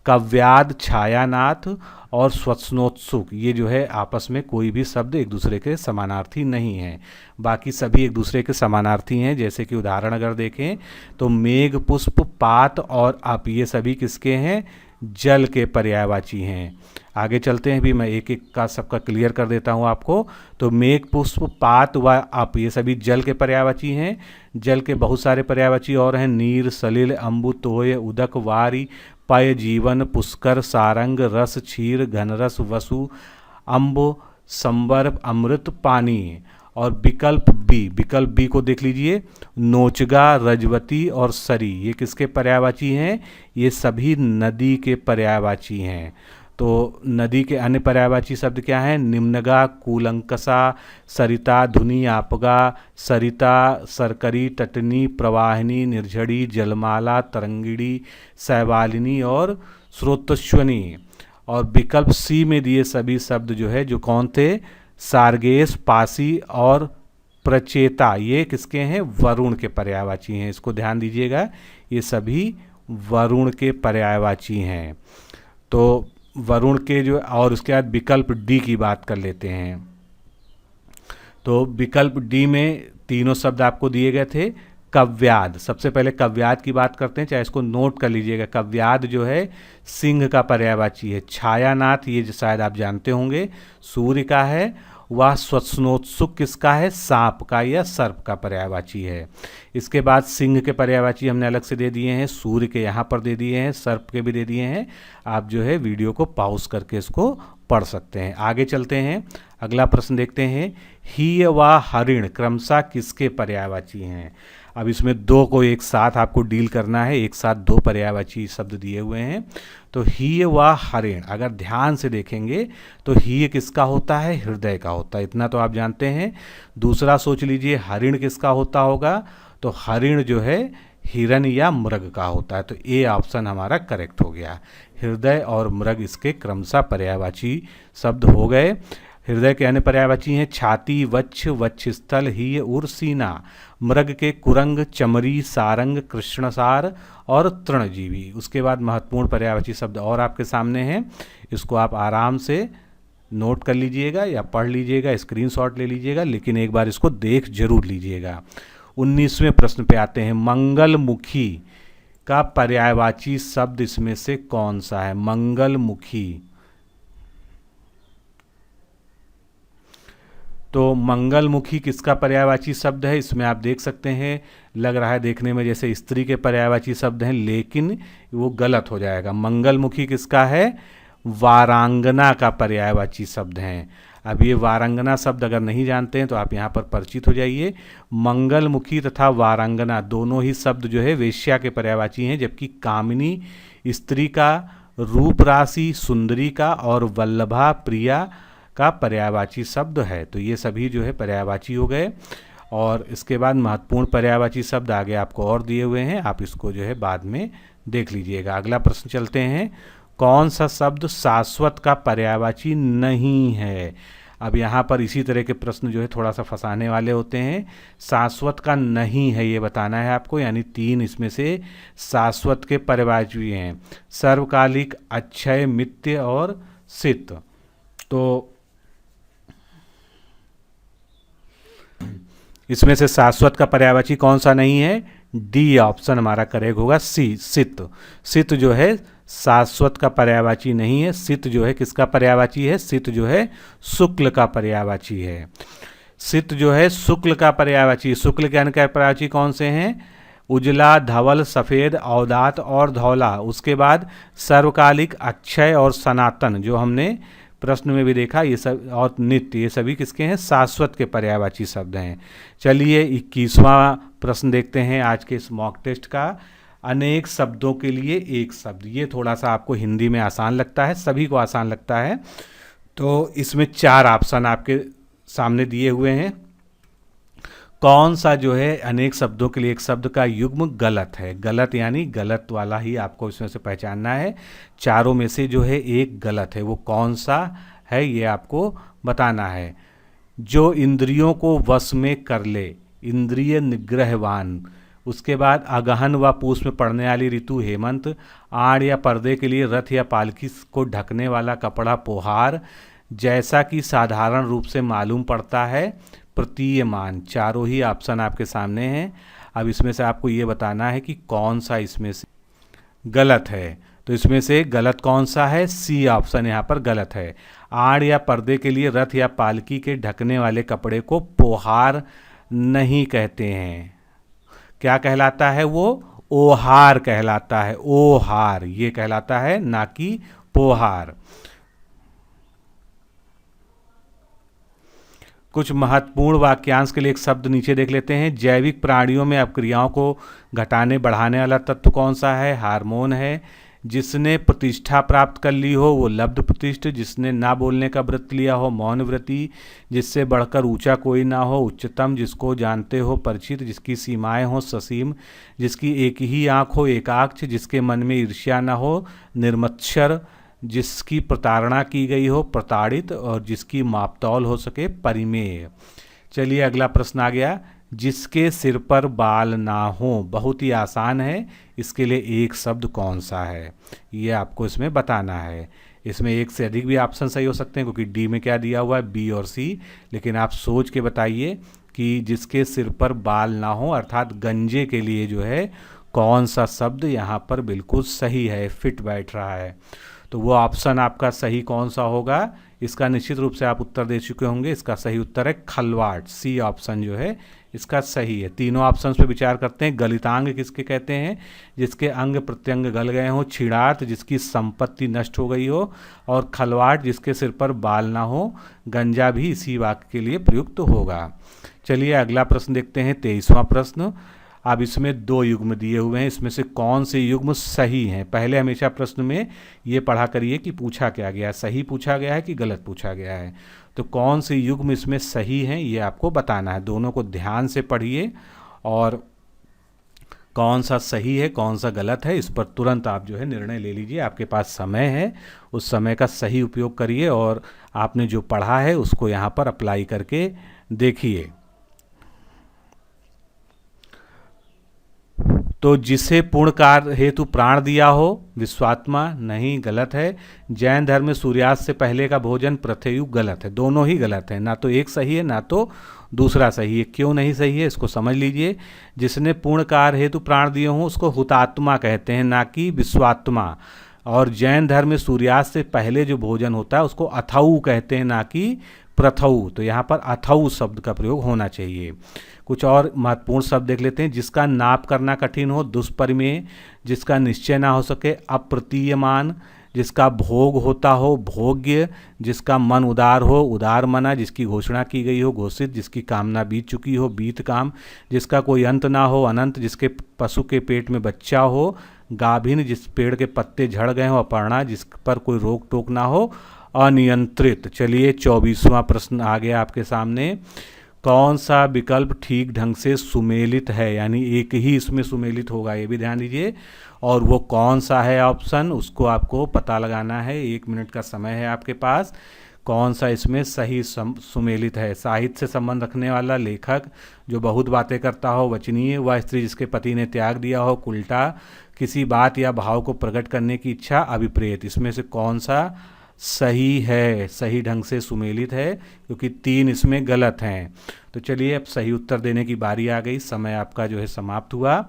काव्याद, छायानाथ और स्वप्नोत्सुक ये जो है आपस में कोई भी शब्द एक दूसरे के समानार्थी नहीं हैं। बाकी सभी एक दूसरे के समानार्थी हैं। जैसे कि उदाहरण अगर देखें तो मेघ, पुष्प, पात और अप ये सभी किसके हैं? जल के पर्यायवाची हैं। आगे चलते हैं, भी मैं एक एक का सबका क्लियर कर देता हूँ आपको। तो मेघ, पुष्प, पात व अप ये सभी जल के पर्यायवाची हैं। जल के बहुत सारे पर्यायवाची और हैं, नीर, सलिल, अम्बु, तोय, उदक, वारी, पय, जीवन, पुष्कर, सारंग, रस, क्षीर, घनरस, वसु, अम्ब, संबर, अमृत, पानी। और विकल्प बी को देख लीजिए, नोचगा, रजवती और सरी ये किसके पर्यायवाची हैं? ये सभी नदी के पर्यायवाची हैं। तो नदी के अन्य पर्यायवाची शब्द क्या हैं? निम्नगा, कूलंकसा, सरिता, धुनी, आपगा, सरिता, सरकरी, तटनी, प्रवाहिनी, निर्झड़ी, जलमाला, तरंगिणी, शैवालिनी और स्रोतस्वनी। और विकल्प सी में दिए सभी शब्द जो है जो कौन थे? सार्गेस, पासी और प्रचेता ये किसके हैं? वरुण के पर्यायवाची हैं। इसको ध्यान दीजिएगा, ये सभी वरुण के पर्यायवाची हैं। तो वरुण के जो, और उसके बाद विकल्प डी की बात कर लेते हैं। तो विकल्प डी में तीनों शब्द आपको दिए गए थे। कव्याद, सबसे पहले कव्याद की बात करते हैं, चाहे इसको नोट कर लीजिएगा। कव्याद जो है सिंह का पर्यायवाची है। छायानाथ ये जो शायद आप जानते होंगे सूर्य का है। वह स्वप्नोत्सुक किसका है? सांप का या सर्प का पर्यायवाची है। इसके बाद सिंह के पर्यायवाची हमने अलग से दे दिए हैं, सूर्य के यहाँ पर दे दिए हैं, सर्प के भी दे दिए हैं। आप जो है वीडियो को पॉज करके इसको पढ़ सकते हैं। आगे चलते हैं, अगला प्रश्न देखते हैं। ही व हरिण क्रमशः किसके पर्यायवाची हैं? अब इसमें दो को एक साथ आपको डील करना है, एक साथ दो पर्यायवाची शब्द दिए हुए हैं। तो हीय व हरिण, अगर ध्यान से देखेंगे तो हीय किसका होता है, हृदय का होता है, इतना तो आप जानते हैं। दूसरा सोच लीजिए हरिण किसका होता होगा, तो हरिण जो है हिरन या मृग का होता है। तो ए ऑप्शन हमारा करेक्ट हो गया। हृदय और मृग इसके क्रमशः पर्यायवाची शब्द हो गए। हृदय के अन्य पर्यायवाची हैं छाती, वक्ष, वक्षस्थल, हीय, उर, सीना। मृग के कुरंग, चमरी, सारंग, कृष्णसार और तृणजीवी। उसके बाद महत्वपूर्ण पर्यायवाची शब्द और आपके सामने हैं, इसको आप आराम से नोट कर लीजिएगा या पढ़ लीजिएगा, स्क्रीनशॉट ले लीजिएगा, लेकिन एक बार इसको देख जरूर लीजिएगा। 19वें प्रश्न पे आते हैं, मंगलमुखी का पर्यायवाची शब्द इसमें से कौन सा है। मंगलमुखी, तो मंगलमुखी किसका पर्यायवाची शब्द है, इसमें आप देख सकते हैं, लग रहा है देखने में जैसे स्त्री के पर्यायवाची शब्द हैं, लेकिन वो गलत हो जाएगा। मंगलमुखी किसका है, वारांगना का पर्यायवाची शब्द हैं। अब ये वारांगना शब्द अगर नहीं जानते हैं तो आप यहाँ पर परिचित हो जाइए। मंगलमुखी तथा वारांगना दोनों ही शब्द जो है वेश्या के पर्यायवाची हैं, जबकि कामिनी स्त्री का, रूप राशि सुंदरी का और वल्लभा प्रिया का पर्यायवाची शब्द है। तो ये सभी जो है पर्यायवाची हो गए। और इसके बाद महत्वपूर्ण पर्यायवाची शब्द आगे आपको और दिए हुए हैं, आप इसको जो है बाद में देख लीजिएगा। अगला प्रश्न चलते हैं, कौन सा शब्द शाश्वत का पर्यायवाची नहीं है। अब यहाँ पर इसी तरह के प्रश्न जो है थोड़ा सा फंसाने वाले होते हैं। शाश्वत का नहीं है ये बताना है आपको, यानी 3 इसमें से शाश्वत के पर्यायवाची हैं, सर्वकालिक, अक्षय, मित्य और सित। तो इसमें से शाश्वत का पर्यायवाची कौन सा नहीं है, डी ऑप्शन हमारा करेक्ट होगा, सी, सित। सित जो है शाश्वत का पर्यायवाची नहीं है। सित जो है किसका पर्यायवाची है, सित जो है शुक्ल का पर्यायवाची है। सित जो है शुक्ल का पर्यायवाची। शुक्ल के अन्य पर्यायवाची कौन से हैं, उजला, धवल, सफ़ेद, औदात और धौला। उसके बाद सर्वकालिक, अक्षय और सनातन, जो हमने प्रश्न में भी देखा, ये सब, और नित्य, ये सभी किसके हैं, शाश्वत के पर्यायवाची शब्द हैं। चलिए 21वां प्रश्न देखते हैं आज के इस मॉक टेस्ट का। अनेक शब्दों के लिए एक शब्द, ये थोड़ा सा आपको हिंदी में आसान लगता है, सभी को आसान लगता है। तो इसमें 4 ऑप्शन आपके सामने दिए हुए हैं। कौन सा जो है अनेक शब्दों के लिए एक शब्द का युग्म गलत है। गलत यानी गलत वाला ही आपको इसमें से पहचानना है। चारों में से जो है एक गलत है, वो कौन सा है ये आपको बताना है। जो इंद्रियों को वश में कर ले, इंद्रिय निग्रहवान। उसके बाद अगहन व पूस में पड़ने वाली ऋतु हेमंत। आड़ या पर्दे के लिए रथ या पालकी को ढकने वाला कपड़ा पोहार। जैसा कि साधारण रूप से मालूम पड़ता है, प्रतीयमान। चारों ही ऑप्शन आपके सामने हैं। अब इसमें से आपको ये बताना है कि कौन सा इसमें से गलत है। तो इसमें से गलत कौन सा है, सी ऑप्शन यहाँ पर गलत है। आड़ या पर्दे के लिए रथ या पालकी के ढकने वाले कपड़े को पोहार नहीं कहते हैं। क्या कहलाता है वो, ओहार कहलाता है। ओहार ये कहलाता है, ना कि पोहार। कुछ महत्वपूर्ण वाक्यांश के लिए एक शब्द नीचे देख लेते हैं। जैविक प्राणियों में अपक्रियाओं को घटाने बढ़ाने वाला तत्व कौन सा है, हार्मोन है। जिसने प्रतिष्ठा प्राप्त कर ली हो वो लब्ध प्रतिष्ठ। जिसने ना बोलने का व्रत लिया हो मौन व्रती। जिससे बढ़कर ऊंचा कोई ना हो उच्चतम। जिसको जानते हो परिचित। जिसकी सीमाएं हो ससीम। जिसकी एक ही आँख हो एकाक्ष। जिसके मन में ईर्ष्या न हो निर्मत्सर। जिसकी प्रताड़ना की गई हो प्रताड़ित। और जिसकी मापतौल हो सके परिमेय। चलिए अगला प्रश्न आ गया, जिसके सिर पर बाल ना हो। बहुत ही आसान है, इसके लिए एक शब्द कौन सा है ये आपको इसमें बताना है। इसमें एक से अधिक भी ऑप्शन सही हो सकते हैं, क्योंकि डी में क्या दिया हुआ है, बी और सी। लेकिन आप सोच के बताइए कि जिसके सिर पर बाल ना हो अर्थात गंजे के लिए जो है कौन सा शब्द यहाँ पर बिल्कुल सही है, फिट बैठ रहा है। तो वो ऑप्शन आपका सही कौन सा होगा, इसका निश्चित रूप से आप उत्तर दे चुके होंगे। इसका सही उत्तर है खलवाट। सी ऑप्शन जो है इसका सही है। तीनों ऑप्शंस पे विचार करते हैं। गलितांग किसके कहते हैं, जिसके अंग प्रत्यंग गल गए हों। छिड़ार्थ जिसकी संपत्ति नष्ट हो गई हो। और खलवाट जिसके सिर पर बाल ना हो। गंजा भी इसी वाक्य के लिए प्रयुक्त होगा। चलिए अगला प्रश्न देखते हैं, 23वां प्रश्न। अब इसमें 2 युग्म दिए हुए हैं, इसमें से कौन से युग्म सही हैं? पहले हमेशा प्रश्न में ये पढ़ा करिए कि पूछा क्या गया है, सही पूछा गया है कि गलत पूछा गया है। तो कौन से युग्म इसमें सही हैं ये आपको बताना है। दोनों को ध्यान से पढ़िए और कौन सा सही है कौन सा गलत है इस पर तुरंत आप जो है निर्णय ले लीजिए। आपके पास समय है, उस समय का सही उपयोग करिए और आपने जो पढ़ा है उसको यहाँ पर अप्लाई करके देखिए। तो जिसे पूर्ण कार्य हेतु प्राण दिया हो, विश्वात्मा, नहीं, गलत है। जैन धर्म में सूर्यास्त से पहले का भोजन प्रथयुग, गलत है। दोनों ही गलत है, ना तो एक सही है ना तो दूसरा सही है। क्यों नहीं सही है इसको समझ लीजिए। जिसने पूर्ण कार्य हेतु प्राण दिए हों उसको हुतात्मा कहते हैं, ना कि विश्वात्मा। और जैन धर्म में सूर्यास्त से पहले जो भोजन होता है उसको अथऊ कहते हैं, ना कि प्रथऊ। तो यहाँ पर अथऊ शब्द का प्रयोग होना चाहिए। कुछ और महत्वपूर्ण शब्द देख लेते हैं। जिसका नाप करना कठिन हो, दुष्परिमेय। जिसका निश्चय ना हो सके, अप्रतीयमान। जिसका भोग होता हो, भोग्य। जिसका मन उदार हो, उदार मना। जिसकी घोषणा की गई हो, घोषित। जिसकी कामना बीत चुकी हो, बीत काम। जिसका कोई अंत ना हो, अनंत। जिसके पशु के पेट में बच्चा हो, गाभिन। जिस पेड़ के पत्ते झड़ गए हो, अपर्णा। जिस पर कोई रोक टोक ना हो, अनियंत्रित। चलिए 24वां प्रश्न आ गया आपके सामने। कौन सा विकल्प ठीक ढंग से सुमेलित है, यानी एक ही इसमें सुमेलित होगा, ये भी ध्यान दीजिए। और वो कौन सा है ऑप्शन, उसको आपको पता लगाना है। 1 मिनट का समय है आपके पास। कौन सा इसमें सही सुमेलित है? साहित्य से संबंध रखने वाला, लेखक। जो बहुत बातें करता हो, वचनीय। वह स्त्री जिसके पति ने त्याग दिया हो, उल्टा। किसी बात या भाव को प्रकट करने की इच्छा, अभिप्रेत। इसमें से कौन सा सही है, सही ढंग से सुमेलित है? क्योंकि 3 इसमें गलत हैं। तो चलिए अब सही उत्तर देने की बारी आ गई। समय आपका जो है समाप्त हुआ।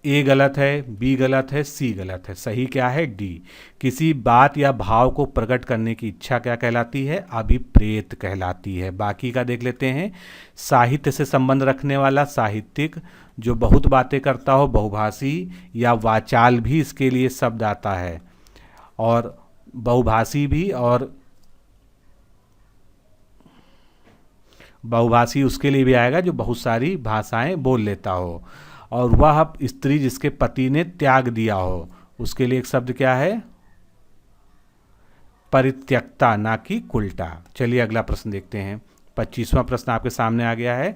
ए गलत है, बी गलत है, सी गलत है। सही क्या है? डी। किसी बात या भाव को प्रकट करने की इच्छा क्या कहलाती है? अभिप्रेत कहलाती है। बाकी का देख लेते हैं। साहित्य से संबंध रखने वाला, साहित्यिक। जो बहुत बातें करता हो, बहुभाषी या वाचाल भी इसके लिए शब्द आता है। और बहुभाषी भी, और बहुभाषी उसके लिए भी आएगा जो बहुत सारी भाषाएं बोल लेता हो। और वह स्त्री जिसके पति ने त्याग दिया हो, उसके लिए एक शब्द क्या है? परित्यक्ता, ना कि कुल्टा। चलिए अगला प्रश्न देखते हैं। 25वां प्रश्न आपके सामने आ गया है।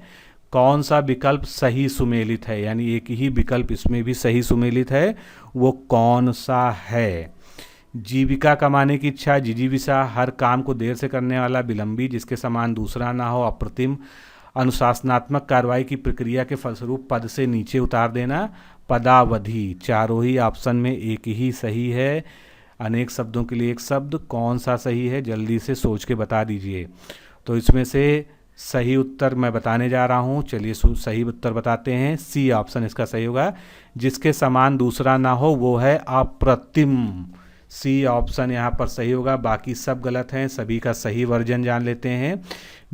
कौन सा विकल्प सही सुमेलित है, यानी एक ही विकल्प इसमें भी सही सुमेलित है, वो कौन सा है? जीविका कमाने की इच्छा, जिजीविषा। हर काम को देर से करने वाला, विलंबी। जिसके समान दूसरा ना हो, अप्रतिम। अनुशासनात्मक कार्रवाई की प्रक्रिया के फलस्वरूप पद से नीचे उतार देना, पदावधि। चारों ही ऑप्शन में एक ही सही है। अनेक शब्दों के लिए एक शब्द। कौन सा सही है जल्दी से सोच के बता दीजिए। तो इसमें से सही उत्तर मैं बताने जा रहा हूँ। चलिए सही उत्तर बताते हैं। सी ऑप्शन इसका सही होगा। जिसके समान दूसरा ना हो वो है अप्रतिम। सी ऑप्शन यहाँ पर सही होगा। बाकी सब गलत हैं। सभी का सही वर्जन जान लेते हैं।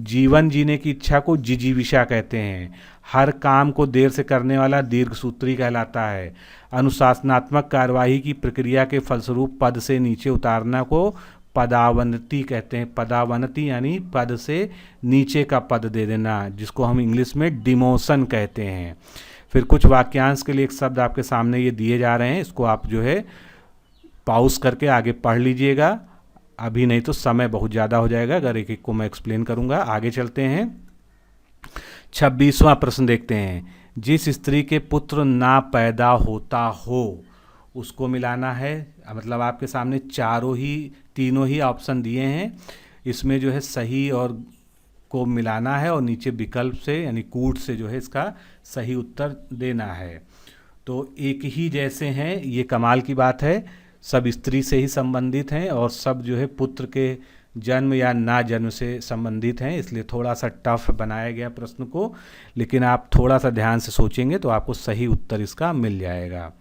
जीवन जीने की इच्छा को जिजीविषा कहते हैं। हर काम को देर से करने वाला दीर्घसूत्री कहलाता है। अनुशासनात्मक कार्यवाही की प्रक्रिया के फलस्वरूप पद से नीचे उतारना को पदावनति कहते हैं। पदावनति यानी पद से नीचे का पद दे देना, जिसको हम इंग्लिश में डिमोशन कहते हैं। फिर कुछ वाक्यांश के लिए एक शब्द आपके सामने ये दिए जा रहे हैं, इसको आप जो है पॉज करके आगे पढ़ लीजिएगा। अभी नहीं तो समय बहुत ज़्यादा हो जाएगा, अगर एक एक को मैं एक्सप्लेन करूँगा। आगे चलते हैं। 26वां प्रश्न देखते हैं। जिस स्त्री के पुत्र ना पैदा होता हो उसको मिलाना है। मतलब आपके सामने तीनों ही ऑप्शन दिए हैं। इसमें जो है सही और को मिलाना है और नीचे विकल्प से यानी कूट से जो है इसका सही उत्तर देना है। तो एक ही जैसे हैं, ये कमाल की बात है। सब स्त्री से ही संबंधित हैं और सब जो है पुत्र के जन्म या ना जन्म से संबंधित हैं, इसलिए थोड़ा सा टफ बनाया गया प्रश्न को। लेकिन आप थोड़ा सा ध्यान से सोचेंगे तो आपको सही उत्तर इसका मिल जाएगा।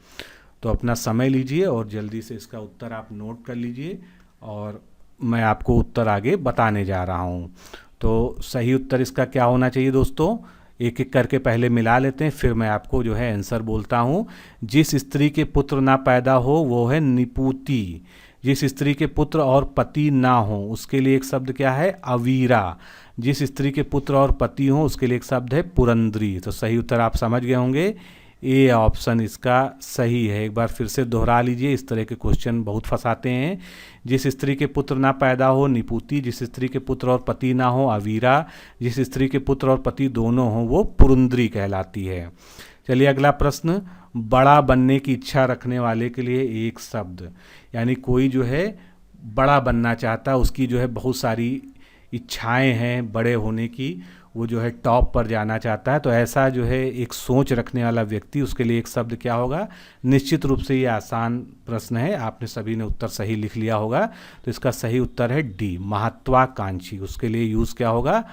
तो अपना समय लीजिए और जल्दी से इसका उत्तर आप नोट कर लीजिए और मैं आपको उत्तर आगे बताने जा रहा हूँ। तो सही उत्तर इसका क्या होना चाहिए दोस्तों, एक एक करके पहले मिला लेते हैं, फिर मैं आपको जो है आंसर बोलता हूँ। जिस स्त्री के पुत्र ना पैदा हो वो है निपूति। जिस स्त्री के पुत्र और पति ना हो उसके लिए एक शब्द क्या है, अवीरा। जिस स्त्री के पुत्र और पति हो उसके लिए एक शब्द है पुरंदरी। तो सही उत्तर आप समझ गए होंगे, ए ऑप्शन इसका सही है। एक बार फिर से दोहरा लीजिए, इस तरह के क्वेश्चन बहुत फंसाते हैं। जिस स्त्री के पुत्र ना पैदा हो निपुति, जिस स्त्री के पुत्र और पति ना हो अवीरा, जिस स्त्री के पुत्र और पति दोनों हो वो पुरंदरी कहलाती है। चलिए अगला प्रश्न, बड़ा बनने की इच्छा रखने वाले के लिए एक शब्द, यानी कोई जो है बड़ा बनना चाहता है, उसकी जो है बहुत सारी इच्छाएं हैं बड़े होने की, वो जो है टॉप पर जाना चाहता है, तो ऐसा जो है एक सोच रखने वाला व्यक्ति, उसके लिए एक शब्द क्या होगा। निश्चित रूप से ये आसान प्रश्न है, आपने सभी ने उत्तर सही लिख लिया होगा, तो इसका सही उत्तर है डी, महत्वाकांक्षी। उसके लिए यूज़ क्या होगा,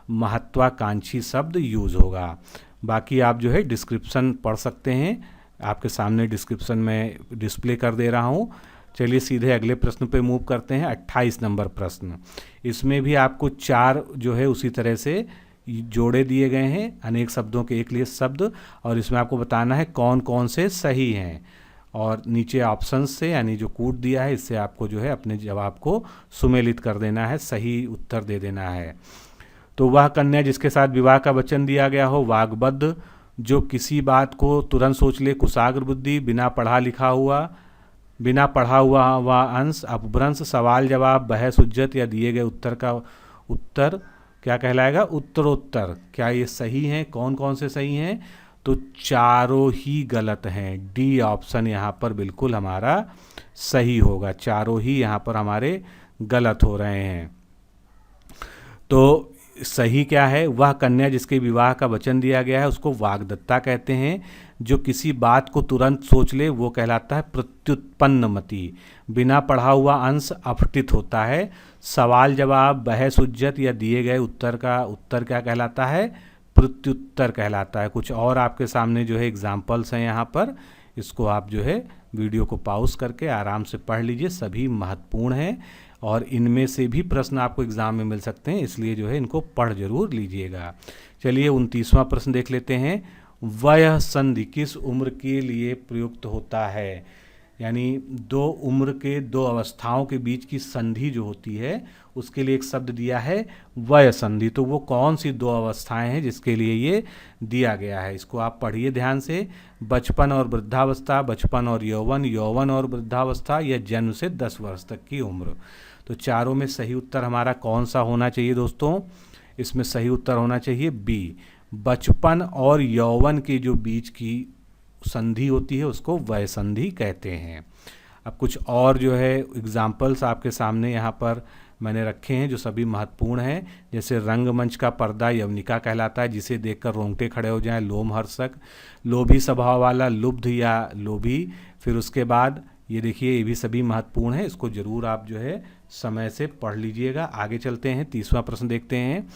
महत्वाकांक्षी शब्द यूज़ होगा। बाकी आप जो है डिस्क्रिप्शन पढ़ सकते हैं, आपके सामने डिस्क्रिप्शन में डिस्प्ले कर दे रहा हूँ। चलिए सीधे अगले प्रश्न पे मूव करते हैं, 28 नंबर प्रश्न। इसमें भी आपको 4 जो है उसी तरह से जोड़े दिए गए हैं, अनेक शब्दों के एक लिए शब्द, और इसमें आपको बताना है कौन कौन से सही हैं, और नीचे ऑप्शन से यानी जो कूट दिया है इससे आपको जो है अपने जवाब को सुमेलित कर देना है, सही उत्तर दे देना है। तो वह कन्या जिसके साथ विवाह का वचन दिया गया हो वाग्बद्ध, जो किसी बात को तुरंत सोच ले कुशाग्र बुद्धि, बिना पढ़ा हुआ वह अंश, अपभ्रंश, सवाल जवाब, बहस उज्जत या दिए गए उत्तर का उत्तर क्या कहलाएगा, उत्तरोत्तर। क्या ये सही हैं, कौन कौन से सही हैं, तो चारों ही गलत हैं। डी ऑप्शन यहाँ पर बिल्कुल हमारा सही होगा, चारों ही यहाँ पर हमारे गलत हो रहे हैं। तो सही क्या है, वह कन्या जिसके विवाह का वचन दिया गया है उसको वाग्दत्ता कहते हैं। जो किसी बात को तुरंत सोच ले वो कहलाता है प्रत्युत्पन्नमति। बिना पढ़ा हुआ अंश अपठित होता है। सवाल जवाब, बहस उज्जत या दिए गए उत्तर का उत्तर क्या कहलाता है, प्रत्युत्तर कहलाता है। कुछ और आपके सामने जो है एग्जाम्पल्स हैं यहाँ पर, इसको आप जो है वीडियो को पॉज करके आराम से पढ़ लीजिए, सभी महत्वपूर्ण हैं और इनमें से भी प्रश्न आपको एग्जाम में मिल सकते हैं, इसलिए जो है इनको पढ़ जरूर लीजिएगा। चलिए 29वां प्रश्न देख लेते हैं। वय संधि किस उम्र के लिए प्रयुक्त होता है, यानी दो उम्र के दो अवस्थाओं के बीच की संधि जो होती है उसके लिए एक शब्द दिया है वय संधि। तो वो कौन सी दो अवस्थाएं हैं जिसके लिए ये दिया गया है, इसको आप पढ़िए ध्यान से। बचपन और वृद्धावस्था, बचपन और यौवन, यौवन और वृद्धावस्था, या जन्म से 10 वर्ष तक की उम्र। तो चारों में सही उत्तर हमारा कौन सा होना चाहिए दोस्तों, इसमें सही उत्तर होना चाहिए बी, बचपन और यौवन के जो बीच की संधि होती है उसको वय संधि कहते हैं। अब कुछ और जो है एग्जाम्पल्स आपके सामने यहाँ पर मैंने रखे हैं जो सभी महत्वपूर्ण हैं। जैसे रंगमंच का पर्दा यवनिका कहलाता है, जिसे देखकर रोंगटे खड़े हो जाएं, लोमहर्षक। लोभी स्वभाव वाला लुब्ध या लोभी। फिर उसके बाद ये देखिए, ये भी सभी महत्वपूर्ण है, इसको जरूर आप जो है समय से पढ़ लीजिएगा। आगे चलते हैं, 30वां प्रश्न देखते हैं।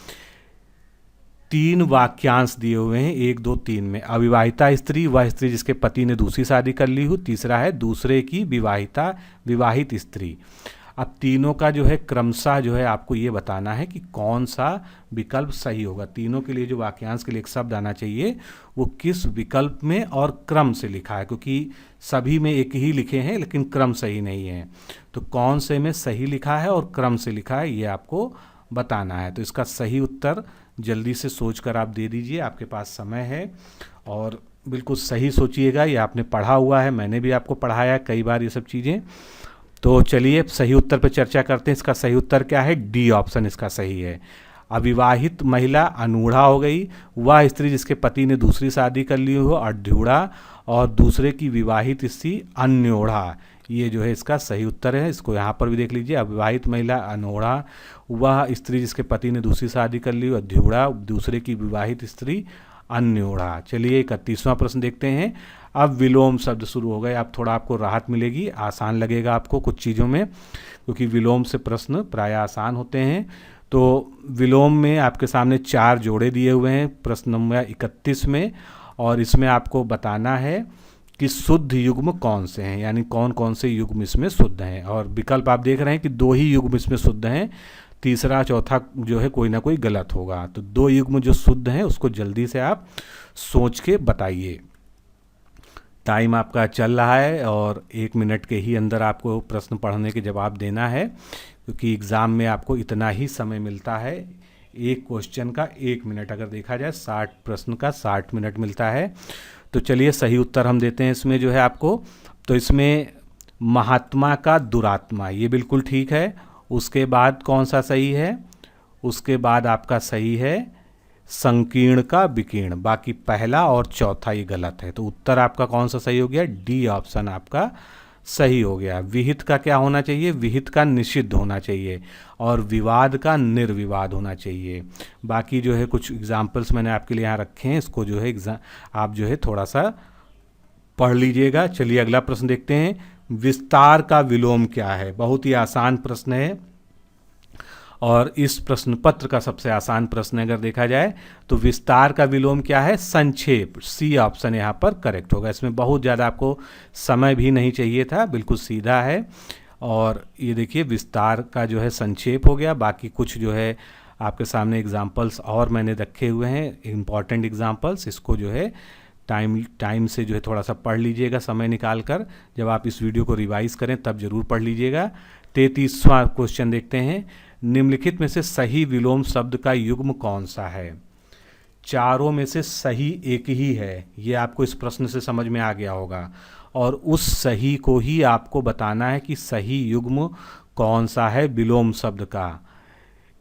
3 वाक्यांश दिए हुए हैं 1, 2, 3 में। अविवाहिता स्त्री वह स्त्री जिसके पति ने दूसरी शादी कर ली हो। तीसरा है दूसरे की विवाहित स्त्री। अब तीनों का जो है क्रमशः जो है आपको ये बताना है कि कौन सा विकल्प सही होगा। तीनों के लिए जो वाक्यांश के लिए एक शब्द आना चाहिए वो किस विकल्प में और क्रम से लिखा है, क्योंकि सभी में एक ही लिखे हैं लेकिन क्रम सही नहीं है। तो कौन से में सही लिखा है और क्रम से लिखा है ये आपको बताना है। तो इसका सही उत्तर जल्दी से सोचकर आप दे दीजिए, आपके पास समय है और बिल्कुल सही सोचिएगा। ये आपने पढ़ा हुआ है, मैंने भी आपको पढ़ाया है कई बार ये सब चीज़ें। तो चलिए सही उत्तर पर चर्चा करते हैं। इसका सही उत्तर क्या है, डी ऑप्शन इसका सही है। अविवाहित महिला अनूढ़ा हो गई, वह स्त्री जिसके पति ने दूसरी शादी कर ली हो अड्यूढ़ा, और दूसरे की विवाहित स्त्री अन्योढ़ा। ये जो है इसका सही उत्तर है। इसको यहाँ पर भी देख लीजिए, अविवाहित महिला अनोढ़ा, वह स्त्री जिसके पति ने दूसरी शादी कर ली हो अड्यूढ़ा, दूसरे की विवाहित स्त्री अन्योढ़ा। चलिए 31वां प्रश्न देखते हैं। अब विलोम शब्द शुरू हो गए, अब थोड़ा आपको राहत मिलेगी, आसान लगेगा आपको कुछ चीज़ों में, क्योंकि विलोम से प्रश्न प्राय आसान होते हैं। तो विलोम में आपके सामने 4 जोड़े दिए हुए हैं प्रश्न नंबर 31 में, और इसमें आपको बताना है कि शुद्ध युग्म कौन से हैं, यानी कौन कौन से युग्म इसमें शुद्ध हैं। और विकल्प आप देख रहे हैं कि 2 ही युग्म इसमें शुद्ध हैं, तीसरा चौथा जो है कोई ना कोई गलत होगा। तो 2 युग्म जो शुद्ध हैं उसको जल्दी से आप सोच के बताइए। टाइम आपका चल रहा है और 1 मिनट के ही अंदर आपको प्रश्न पढ़ने के जवाब देना है, क्योंकि एग्ज़ाम में आपको इतना ही समय मिलता है। एक क्वेश्चन का 1 मिनट, अगर देखा जाए 60 प्रश्न का 60 मिनट मिलता है। तो चलिए सही उत्तर हम देते हैं इसमें जो है आपको। तो इसमें महात्मा का दुरात्मा, ये बिल्कुल ठीक है। उसके बाद कौन सा सही है? उसके बाद आपका सही है संकीर्ण का विकीर्ण। बाकी पहला और चौथा ये गलत है। तो उत्तर आपका कौन सा सही हो गया? डी ऑप्शन आपका सही हो गया। विहित का क्या होना चाहिए? विहित का निषिद्ध होना चाहिए और विवाद का निर्विवाद होना चाहिए। बाकी जो है कुछ एग्जाम्पल्स मैंने आपके लिए यहाँ रखे हैं, इसको जो है आप जो है थोड़ा सा पढ़ लीजिएगा। चलिए अगला प्रश्न देखते हैं। विस्तार का विलोम क्या है? बहुत ही आसान प्रश्न है और इस प्रश्न पत्र का सबसे आसान प्रश्न अगर देखा जाए तो विस्तार का विलोम क्या है? संक्षेप। सी ऑप्शन यहाँ पर करेक्ट होगा। इसमें बहुत ज़्यादा आपको समय भी नहीं चाहिए था, बिल्कुल सीधा है। और ये देखिए विस्तार का जो है संक्षेप हो गया। बाकी कुछ जो है आपके सामने एग्जाम्पल्स और मैंने रखे हुए हैं, इम्पॉर्टेंट एग्जाम्पल्स। इसको जो है टाइम से जो है थोड़ा सा पढ़ लीजिएगा समय निकाल कर। जब आप इस वीडियो को रिवाइज करें तब जरूर पढ़ लीजिएगा। 33वां क्वेश्चन देखते हैं। निम्नलिखित में से सही विलोम शब्द का युग्म कौन सा है? चारों में से सही एक ही है, ये आपको इस प्रश्न से समझ में आ गया होगा। और उस सही को ही आपको बताना है कि सही युग्म कौन सा है विलोम शब्द का।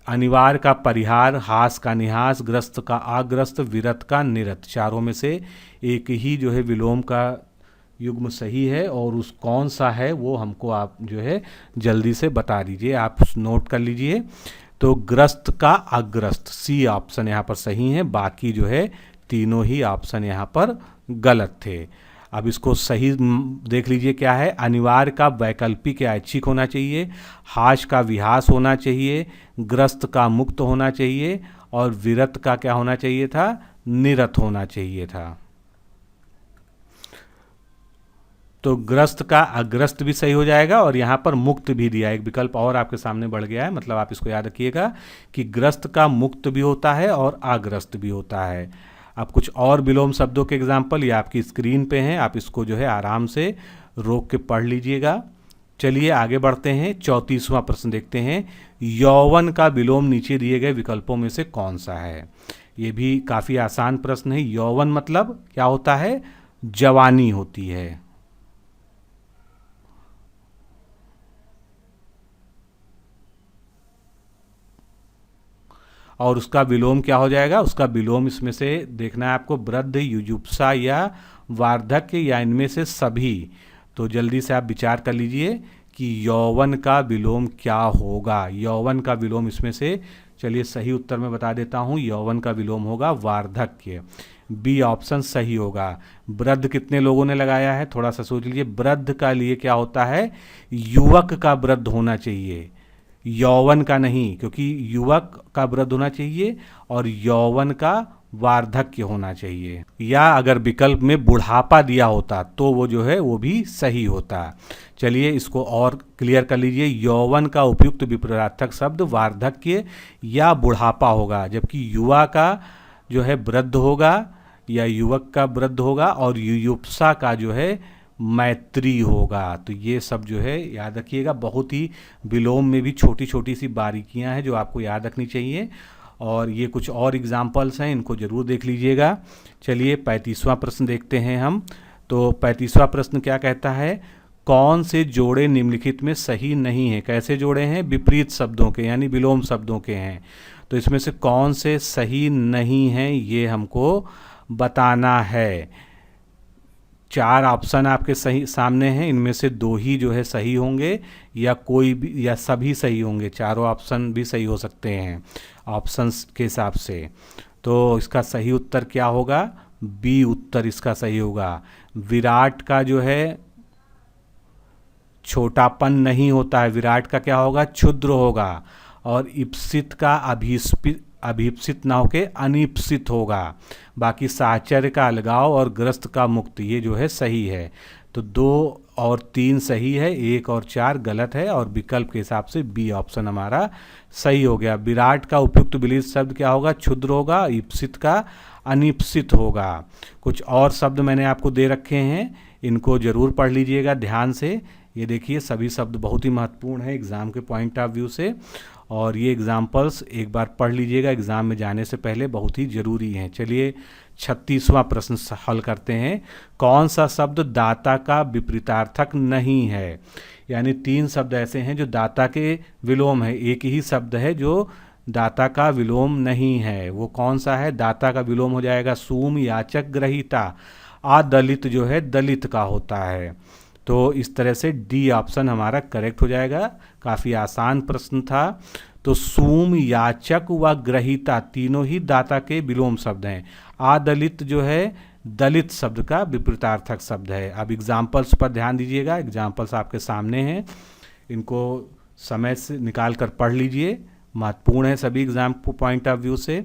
अनिवार्य का परिहार, हास का निहास, ग्रस्त का आग्रस्त, विरत का निरत। चारों में से एक ही जो है विलोम का युग्म सही है और उस कौन सा है वो हमको आप जो है जल्दी से बता दीजिए। आप नोट कर लीजिए। तो ग्रस्त का अग्रस्त, सी ऑप्शन यहाँ पर सही है। बाकी जो है तीनों ही ऑप्शन यहाँ पर गलत थे। अब इसको सही देख लीजिए क्या है। अनिवार्य का वैकल्पिक या ऐच्छिक होना चाहिए, हाश का विहास होना चाहिए, ग्रस्त का मुक्त होना चाहिए और विरत का क्या होना चाहिए था? निरत होना चाहिए था। तो ग्रस्त का अग्रस्त भी सही हो जाएगा और यहाँ पर मुक्त भी दिया, एक विकल्प और आपके सामने बढ़ गया है। मतलब आप इसको याद रखिएगा कि ग्रस्त का मुक्त भी होता है और अग्रस्त भी होता है। अब कुछ और विलोम शब्दों के एग्जाम्पल ये आपकी स्क्रीन पे हैं, आप इसको जो है आराम से रोक के पढ़ लीजिएगा। चलिए आगे बढ़ते हैं। 34वां प्रश्न देखते हैं। यौवन का विलोम नीचे दिए गए विकल्पों में से कौन सा है? ये भी काफ़ी आसान प्रश्न है। यौवन मतलब क्या होता है? जवानी होती है। और उसका विलोम क्या हो जाएगा? उसका विलोम इसमें से देखना है आपको, वृद्ध, युजुप्सा या वार्धक्य या इनमें से सभी। तो जल्दी से आप विचार कर लीजिए कि यौवन का विलोम क्या होगा। यौवन का विलोम इसमें से, चलिए सही उत्तर मैं बता देता हूँ, यौवन का विलोम होगा वार्धक्य। बी ऑप्शन सही होगा। वृद्ध कितने लोगों ने लगाया है? थोड़ा सा सोच लीजिए। वृद्ध का लिए क्या होता है? युवक का वृद्ध होना चाहिए, यौवन का नहीं, क्योंकि युवक का वृद्ध होना चाहिए और यौवन का वार्धक्य होना चाहिए। या अगर विकल्प में बुढ़ापा दिया होता तो वो जो है वो भी सही होता। चलिए इसको और क्लियर कर लीजिए। यौवन का उपयुक्त विपरीतार्थक शब्द वार्धक्य या बुढ़ापा होगा, जबकि युवा का जो है वृद्ध होगा या युवक का वृद्ध होगा और युयुप्सा का जो है मैत्री होगा। तो ये सब जो है याद रखिएगा। बहुत ही विलोम में भी छोटी छोटी सी बारीकियां हैं जो आपको याद रखनी चाहिए। और ये कुछ और एग्जाम्पल्स हैं, इनको ज़रूर देख लीजिएगा। चलिए 35वां प्रश्न देखते हैं हम। तो 35वां प्रश्न क्या कहता है? कौन से जोड़े निम्नलिखित में सही नहीं हैं? कैसे जोड़े हैं? विपरीत शब्दों के यानी विलोम शब्दों के हैं। तो इसमें से कौन से सही नहीं हैं ये हमको बताना है। 4 ऑप्शन आपके सही सामने हैं, इनमें से 2 ही जो है सही होंगे या कोई भी या सभी सही होंगे। चारों ऑप्शन भी सही हो सकते हैं ऑप्शंस के हिसाब से। तो इसका सही उत्तर क्या होगा? बी उत्तर इसका सही होगा। विराट का जो है छोटापन नहीं होता है, विराट का क्या होगा? क्षुद्र होगा। और इप्सित का अभीप्सित ना होके अनिप्सित होगा। बाकी साहचर्य का अलगाव और ग्रस्त का मुक्त, ये जो है सही है। तो 2 और 3 सही है, 1 और 4 गलत है और विकल्प के हिसाब से बी ऑप्शन हमारा सही हो गया। विराट का उपयुक्त विलित शब्द क्या होगा? क्षुद्र होगा। इप्सित का अनिप्सित होगा। कुछ और शब्द मैंने आपको दे रखे हैं, इनको ज़रूर पढ़ लीजिएगा ध्यान से। ये देखिए सभी शब्द बहुत ही महत्वपूर्ण है एग्ज़ाम के पॉइंट ऑफ व्यू से, और ये एग्जाम्पल्स एक बार पढ़ लीजिएगा एग्ज़ाम में जाने से पहले, बहुत ही ज़रूरी हैं। चलिए 36वां प्रश्न हल करते हैं। कौन सा शब्द दाता का विपरीतार्थक नहीं है? यानी 3 शब्द ऐसे हैं जो दाता के विलोम है, एक ही शब्द है जो दाता का विलोम नहीं है। वो कौन सा है? दाता का विलोम हो जाएगा सूम, याचक, ग्रहीता। अदलित जो है दलित का होता है। तो इस तरह से डी ऑप्शन हमारा करेक्ट हो जाएगा। काफ़ी आसान प्रश्न था। तो सूम, याचक व ग्रहीता तीनों ही दाता के विलोम शब्द हैं। अदलित जो है दलित शब्द का विपरीतार्थक शब्द है। अब एग्जाम्पल्स पर ध्यान दीजिएगा, एग्जाम्पल्स आपके सामने हैं, इनको समय से निकाल कर पढ़ लीजिए, महत्वपूर्ण है सभी एग्जाम पॉइंट ऑफ व्यू से।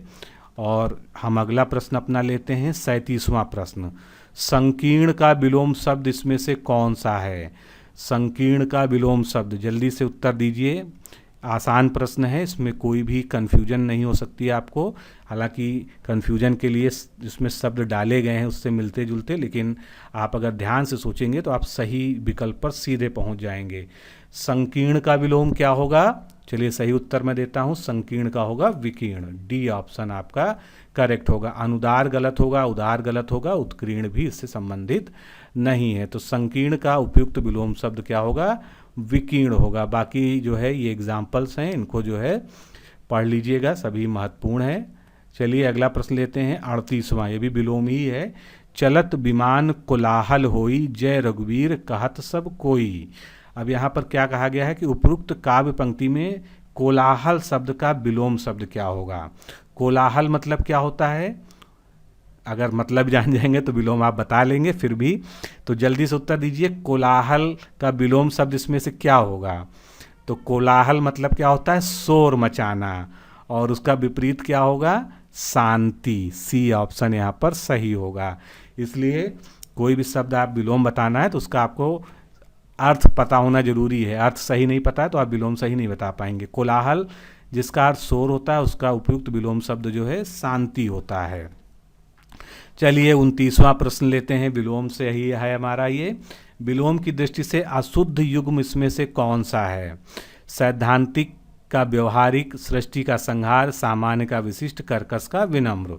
और हम अगला प्रश्न अपना लेते हैं 37वां प्रश्न। संकीर्ण का विलोम शब्द इसमें से कौन सा है? संकीर्ण का विलोम शब्द, जल्दी से उत्तर दीजिए। आसान प्रश्न है, इसमें कोई भी कन्फ्यूजन नहीं हो सकती है आपको। हालांकि कन्फ्यूजन के लिए इसमें शब्द डाले गए हैं उससे मिलते जुलते, लेकिन आप अगर ध्यान से सोचेंगे तो आप सही विकल्प पर सीधे पहुंच जाएंगे। संकीर्ण का विलोम क्या होगा? चलिए सही उत्तर मैं देता हूं, संकीर्ण का होगा विकीर्ण। डी ऑप्शन आपका करेक्ट होगा। अनुदार गलत होगा, उदार गलत होगा, उत्कीर्ण भी इससे संबंधित नहीं है। तो संकीर्ण का उपयुक्त विलोम शब्द क्या होगा? विकीर्ण होगा। बाकी जो है ये एग्जाम्पल्स हैं, इनको जो है पढ़ लीजिएगा, सभी महत्वपूर्ण है। चलिए अगला प्रश्न लेते हैं 38वां, ये भी विलोम ही है। चलत विमान कोलाहल होई, जय रघुवीर कहत सब कोई। अब यहाँ पर क्या कहा गया है कि उपरोक्त काव्य पंक्ति में कोलाहल शब्द का विलोम शब्द क्या होगा? कोलाहल मतलब क्या होता है? अगर मतलब जान जाएंगे तो विलोम आप बता लेंगे, फिर भी तो जल्दी से उत्तर दीजिए। कोलाहल का विलोम शब्द इसमें से क्या होगा? तो कोलाहल मतलब क्या होता है? शोर मचाना, और उसका विपरीत क्या होगा? शांति। सी ऑप्शन यहाँ पर सही होगा। इसलिए कोई भी शब्द आप विलोम बताना है तो उसका आपको अर्थ पता होना जरूरी है। अर्थ सही नहीं पता है तो आप विलोम सही नहीं बता पाएंगे। कोलाहल जिसका अर्थ शोर होता है उसका उपयुक्त विलोम शब्द जो है शांति होता है। चलिए 29वां प्रश्न लेते हैं, विलोम से ही है हमारा ये। विलोम की दृष्टि से अशुद्ध युग्म इसमें से कौन सा है? सैद्धांतिक का व्यवहारिक, सृष्टि का संहार, सामान्य का विशिष्ट, कर्कश का विनम्र।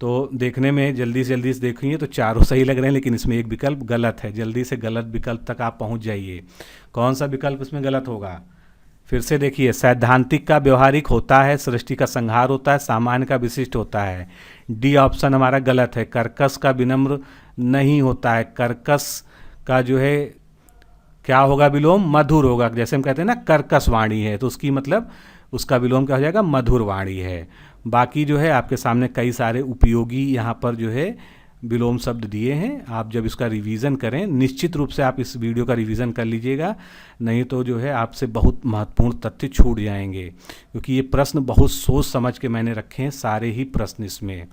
तो देखने में जल्दी से देखिए तो चारों सही लग रहे हैं, लेकिन इसमें एक विकल्प गलत है। जल्दी से गलत विकल्प तक आप पहुंच जाइए। कौन सा विकल्प इसमें गलत होगा? फिर से देखिए, सैद्धांतिक का व्यवहारिक होता है, सृष्टि का संहार होता है, सामान्य का विशिष्ट होता है। डी ऑप्शन हमारा गलत है। कर्कश का विनम्र नहीं होता है। कर्कश का जो है क्या होगा विलोम? मधुर होगा। जैसे हम कहते हैं ना कर्कश वाणी है, तो उसकी मतलब उसका विलोम क्या हो जाएगा? मधुर वाणी है। बाकी जो है आपके सामने कई सारे उपयोगी यहाँ पर जो है विलोम शब्द दिए हैं। आप जब इसका रिवीजन करें, निश्चित रूप से आप इस वीडियो का रिवीजन कर लीजिएगा, नहीं तो जो है आपसे बहुत महत्वपूर्ण तथ्य छूट जाएंगे, क्योंकि ये प्रश्न बहुत सोच समझ के मैंने रखे हैं, सारे ही प्रश्न इसमें।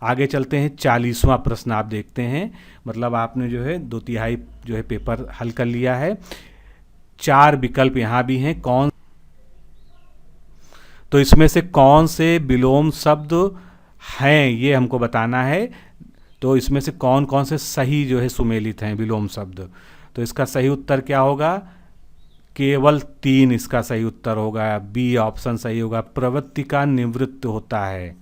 आगे चलते हैं 40वां प्रश्न आप देखते हैं। मतलब आपने जो है 2/3 जो है पेपर हल कर लिया है। 4 विकल्प यहाँ भी हैं। कौन तो इसमें से कौन से विलोम शब्द हैं ये हमको बताना है। तो इसमें से कौन कौन से सही जो है सुमेलित हैं विलोम शब्द? तो इसका सही उत्तर क्या होगा? केवल 3 इसका सही उत्तर होगा। बी ऑप्शन सही होगा। प्रवृत्ति का निवृत्त होता है।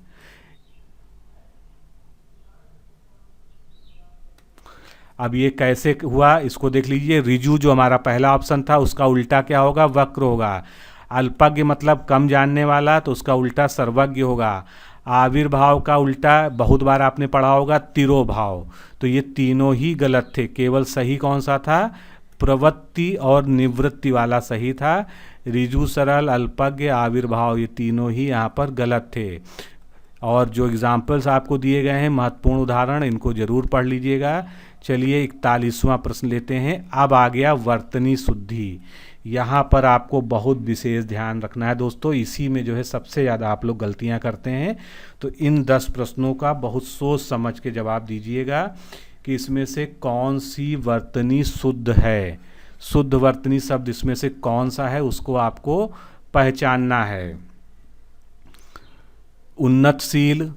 अब ये कैसे हुआ इसको देख लीजिए। रिजु जो हमारा पहला ऑप्शन था उसका उल्टा क्या होगा? वक्र होगा। अल्पज्ञ मतलब कम जानने वाला, तो उसका उल्टा सर्वज्ञ होगा। आविर्भाव का उल्टा बहुत बार आपने पढ़ा होगा तिरोभाव। तो ये तीनों ही गलत थे। केवल सही कौन सा था? प्रवृत्ति और निवृत्ति वाला सही था। रिजु, सरल, अल्पज्ञ, आविर्भाव ये तीनों ही यहाँ पर गलत थे। और जो एग्जाम्पल्स आपको दिए गए हैं महत्वपूर्ण उदाहरण, इनको जरूर पढ़ लीजिएगा। चलिए 41वां प्रश्न लेते हैं। अब आ गया वर्तनी शुद्धि। यहाँ पर आपको बहुत विशेष ध्यान रखना है दोस्तों, इसी में जो है सबसे ज़्यादा आप लोग गलतियाँ करते हैं। तो इन 10 प्रश्नों का बहुत सोच समझ के जवाब दीजिएगा कि इसमें से कौन सी वर्तनी शुद्ध है। शुद्ध वर्तनी शब्द इसमें से कौन सा है उसको आपको पहचानना है। उन्नतशील,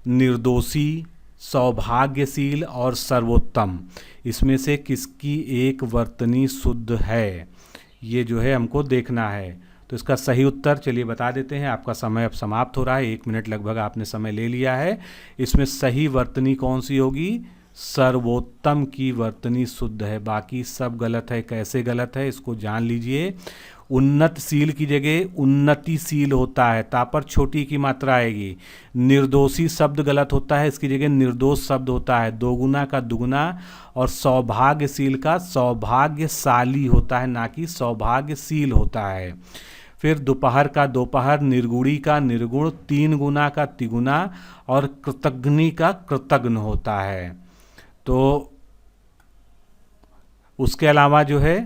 निर्दोषी, सौभाग्यशील और सर्वोत्तम, इसमें से किसकी एक वर्तनी शुद्ध है, ये जो है हमको देखना है। तो इसका सही उत्तर चलिए बता देते हैं। आपका समय अब समाप्त हो रहा है, 1 मिनट लगभग आपने समय ले लिया है। इसमें सही वर्तनी कौन सी होगी? सर्वोत्तम की वर्तनी शुद्ध है, बाकी सब गलत है। कैसे गलत है इसको जान लीजिए। उन्नतशील की जगह उन्नतिशील होता है, ता पर छोटी की मात्रा आएगी। निर्दोषी शब्द गलत होता है, इसकी जगह निर्दोष शब्द होता है। दोगुना का दुगुना, और सौभाग्यशील का सौभाग्यशाली होता है, ना कि सौभाग्यशील होता है। फिर दोपहर का दोपहर, निर्गुणी का निर्गुण, तीन गुना का तिगुना, और कृतघ्नि का कृतघ्न होता है। तो उसके अलावा जो है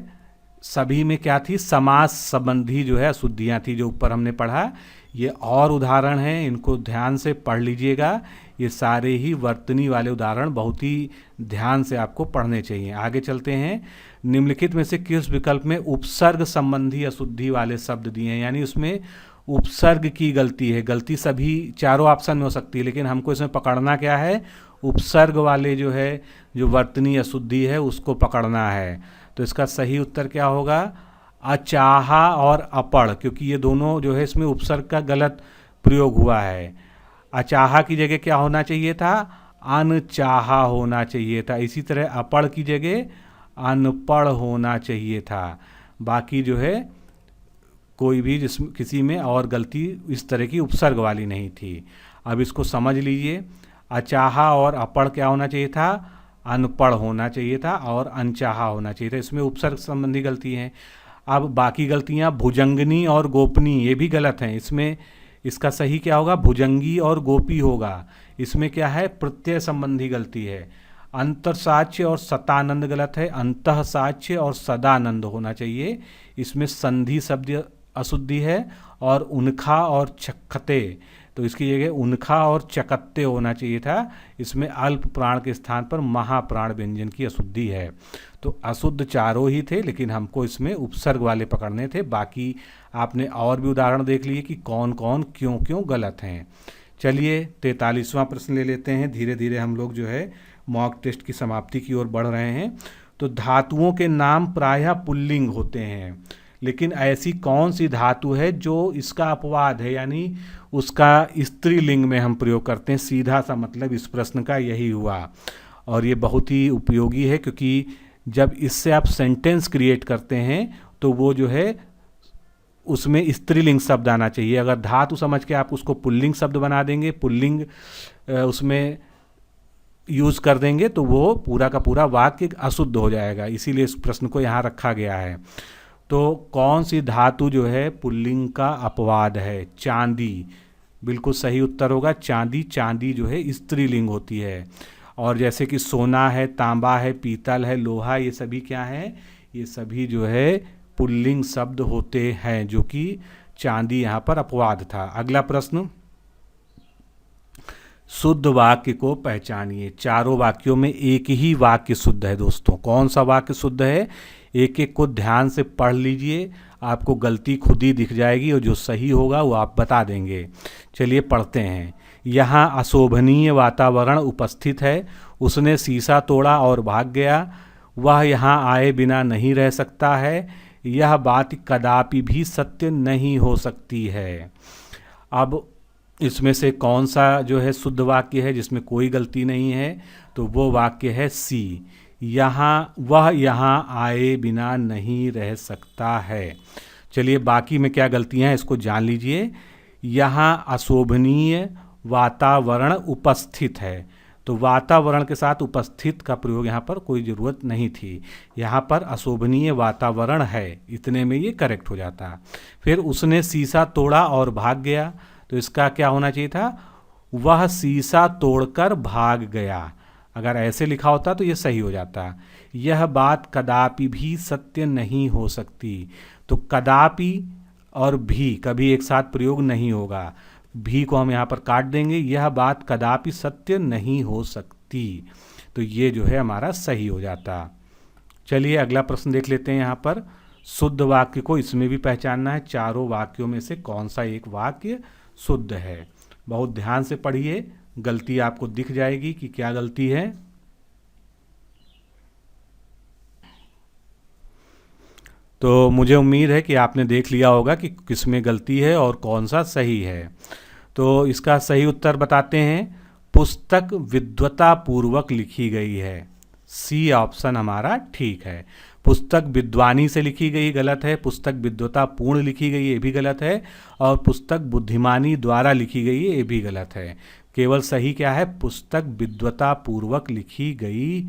सभी में क्या थी? समास संबंधी जो है अशुद्धियाँ थी, जो ऊपर हमने पढ़ा। ये और उदाहरण हैं, इनको ध्यान से पढ़ लीजिएगा। ये सारे ही वर्तनी वाले उदाहरण बहुत ही ध्यान से आपको पढ़ने चाहिए। आगे चलते हैं। निम्नलिखित में से किस विकल्प में उपसर्ग संबंधी अशुद्धि वाले शब्द दिए हैं? यानी उसमें उपसर्ग की गलती है। गलती सभी चारों ऑप्शन में हो सकती है, लेकिन हमको इसमें पकड़ना क्या है? उपसर्ग वाले जो है, जो वर्तनी अशुद्धि है, उसको पकड़ना है। तो इसका सही उत्तर क्या होगा? अचाहा और अपड़, क्योंकि ये दोनों जो है इसमें उपसर्ग का गलत प्रयोग हुआ है। अचाहा की जगह क्या होना चाहिए था? अनचाहा होना चाहिए था। इसी तरह अपड़ की जगह अनपढ़ होना चाहिए था। बाकी जो है कोई भी किसी में और गलती इस तरह की उपसर्ग वाली नहीं थी। अब इसको समझ लीजिए। अचाहा और अपड़ क्या होना चाहिए था? अनपढ़ होना चाहिए था, और अनचाहा होना चाहिए था। इसमें उपसर्ग संबंधी गलती हैं। अब बाकी गलतियां भुजंगनी और गोपनी, ये भी गलत हैं। इसमें इसका सही क्या होगा? भुजंगी और गोपी होगा। इसमें क्या है? प्रत्यय संबंधी गलती है। अंतरसाक्ष्य और सतानंद गलत है। अंतःसाक्ष्य और सदानंद होना चाहिए। इसमें संधि शब्द अशुद्धि है। और उनखा और चखते, तो इसकी जगह उनखा और चकत्ते होना चाहिए था। इसमें अल्प प्राण के स्थान पर महाप्राण व्यंजन की अशुद्धि है। तो अशुद्ध चारों ही थे, लेकिन हमको इसमें उपसर्ग वाले पकड़ने थे। बाकी आपने और भी उदाहरण देख लिए कि कौन कौन क्यों क्यों गलत हैं। चलिए 43वां प्रश्न ले लेते हैं। धीरे धीरे हम लोग जो है मॉक टेस्ट की समाप्ति की ओर बढ़ रहे हैं। तो धातुओं के नाम प्रायः पुल्लिंग होते हैं, लेकिन ऐसी कौन सी धातु है जो इसका अपवाद है, यानी उसका स्त्रीलिंग में हम प्रयोग करते हैं? सीधा सा मतलब इस प्रश्न का यही हुआ। और ये बहुत ही उपयोगी है, क्योंकि जब इससे आप सेंटेंस क्रिएट करते हैं तो वो जो है उसमें स्त्रीलिंग शब्द आना चाहिए। अगर धातु समझ के आप उसको पुल्लिंग शब्द बना देंगे, पुल्लिंग उसमें यूज़ कर देंगे, तो वो पूरा का पूरा वाक्य अशुद्ध हो जाएगा। इसीलिए इस प्रश्न को यहाँ रखा गया है। तो कौन सी धातु जो है पुल्लिंग का अपवाद है? चांदी, बिल्कुल सही उत्तर होगा चांदी। चांदी जो है स्त्रीलिंग होती है। और जैसे कि सोना है, तांबा है, पीतल है, लोहा, ये सभी क्या है? ये सभी जो है पुल्लिंग शब्द होते हैं, जो कि चांदी यहाँ पर अपवाद था। अगला प्रश्न, शुद्ध वाक्य को पहचानिए। चारों वाक्यों में एक ही वाक्य शुद्ध है दोस्तों। कौन सा वाक्य शुद्ध है? एक एक को ध्यान से पढ़ लीजिए, आपको गलती खुद ही दिख जाएगी, और जो सही होगा वो आप बता देंगे। चलिए पढ़ते हैं। यहाँ अशोभनीय वातावरण उपस्थित है। उसने शीशा तोड़ा और भाग गया। वह यहाँ आए बिना नहीं रह सकता है। यह बात कदापि भी सत्य नहीं हो सकती है। अब इसमें से कौन सा जो है शुद्ध वाक्य है जिसमें कोई गलती नहीं है? तो वो वाक्य है सी। वह यहाँ आए बिना नहीं रह सकता है। चलिए बाकी में क्या गलतियाँ हैं इसको जान लीजिए। यहाँ अशोभनीय वातावरण उपस्थित है, तो वातावरण के साथ उपस्थित का प्रयोग यहाँ पर कोई ज़रूरत नहीं थी। यहाँ पर अशोभनीय वातावरण है, इतने में ये करेक्ट हो जाता। फिर उसने शीशा तोड़ा और भाग गया, तो इसका क्या होना चाहिए था? वह शीशा तोड़कर भाग गया। अगर ऐसे लिखा होता तो ये सही हो जाता। यह बात कदापि भी सत्य नहीं हो सकती, तो कदापि और भी कभी एक साथ प्रयोग नहीं होगा। भी को हम यहाँ पर काट देंगे। यह बात कदापि सत्य नहीं हो सकती, तो ये जो है हमारा सही हो जाता। चलिए अगला प्रश्न देख लेते हैं। यहाँ पर शुद्ध वाक्य को इसमें भी पहचानना है। चारों वाक्यों में से कौन सा एक वाक्य शुद्ध है? बहुत ध्यान से पढ़िए, गलती आपको दिख जाएगी कि क्या गलती है। तो मुझे उम्मीद है कि आपने देख लिया होगा कि किसमें गलती है और कौन सा सही है। तो इसका सही उत्तर बताते हैं, पुस्तक विद्वता पूर्वक लिखी गई है। सी ऑप्शन हमारा ठीक है। पुस्तक विद्वानी से लिखी गई गलत है, पुस्तक विद्वता पूर्ण लिखी गई ये भी गलत है, और पुस्तक बुद्धिमानी द्वारा लिखी गई ये भी गलत है। केवल सही क्या है, पुस्तक विद्वता पूर्वक लिखी गई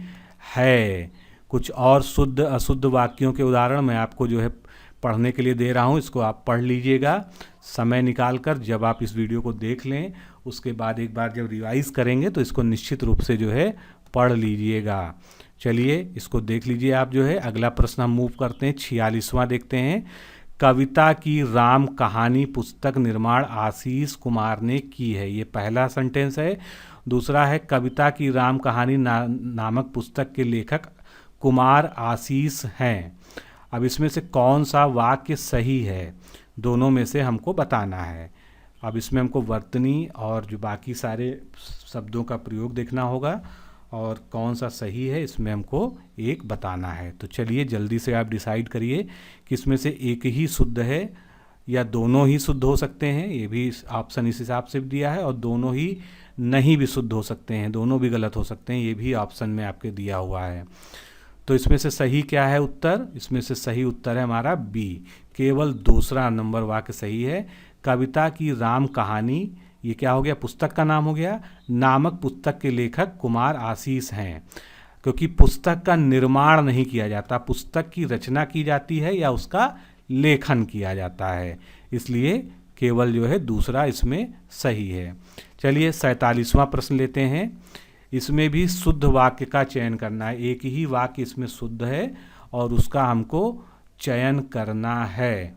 है। कुछ और शुद्ध अशुद्ध वाक्यों के उदाहरण मैं आपको जो है पढ़ने के लिए दे रहा हूँ, इसको आप पढ़ लीजिएगा समय निकाल कर। जब आप इस वीडियो को देख लें उसके बाद एक बार जब रिवाइज करेंगे तो इसको निश्चित रूप से जो है पढ़ लीजिएगा। चलिए इसको देख लीजिए आप जो है। अगला प्रश्न हम मूव करते हैं, 46वां देखते हैं। कविता की राम कहानी पुस्तक निर्माण आशीष कुमार ने की है, ये पहला सेंटेंस है। दूसरा है, कविता की राम कहानी नामक पुस्तक के लेखक कुमार आशीष हैं। अब इसमें से कौन सा वाक्य सही है, दोनों में से हमको बताना है। अब इसमें हमको वर्तनी और जो बाकी सारे शब्दों का प्रयोग देखना होगा और कौन सा सही है इसमें हमको एक बताना है। तो चलिए जल्दी से आप डिसाइड करिए कि इसमें से एक ही शुद्ध है या दोनों ही शुद्ध हो सकते हैं, ये भी ऑप्शन इस हिसाब से दिया है, और दोनों ही नहीं भी शुद्ध हो सकते हैं, दोनों भी गलत हो सकते हैं, ये भी ऑप्शन में आपके दिया हुआ है। तो इसमें से सही क्या है उत्तर, इसमें से सही उत्तर है हमारा बी, केवल दूसरा नंबर वाक्य सही है। कविता की राम कहानी, ये क्या हो गया, पुस्तक का नाम हो गया, नामक पुस्तक के लेखक कुमार आशीष हैं। क्योंकि पुस्तक का निर्माण नहीं किया जाता, पुस्तक की रचना की जाती है या उसका लेखन किया जाता है, इसलिए केवल जो है दूसरा इसमें सही है। चलिए 47वां प्रश्न लेते हैं। इसमें भी शुद्ध वाक्य का चयन करना है, एक ही वाक्य इसमें शुद्ध है और उसका हमको चयन करना है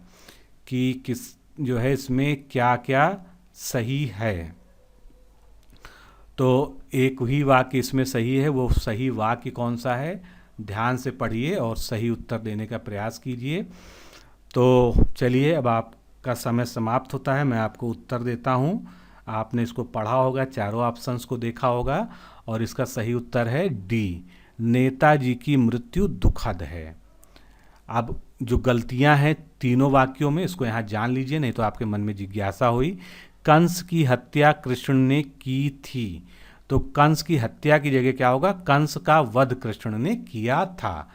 कि किस जो है इसमें क्या क्या सही है। तो एक ही वाक्य इसमें सही है, वो सही वाक्य कौन सा है, ध्यान से पढ़िए और सही उत्तर देने का प्रयास कीजिए। तो चलिए अब आपका समय समाप्त होता है, मैं आपको उत्तर देता हूँ। आपने इसको पढ़ा होगा, चारों ऑप्शंस को देखा होगा, और इसका सही उत्तर है डी, नेताजी की मृत्यु दुखद है। अब जो गलतियां हैं तीनों वाक्यों में, इसको यहाँ जान लीजिए, नहीं तो आपके मन में जिज्ञासा हुई। कंस की हत्या कृष्ण ने की थी, तो कंस की हत्या की जगह क्या होगा, कंस का वध कृष्ण ने किया था,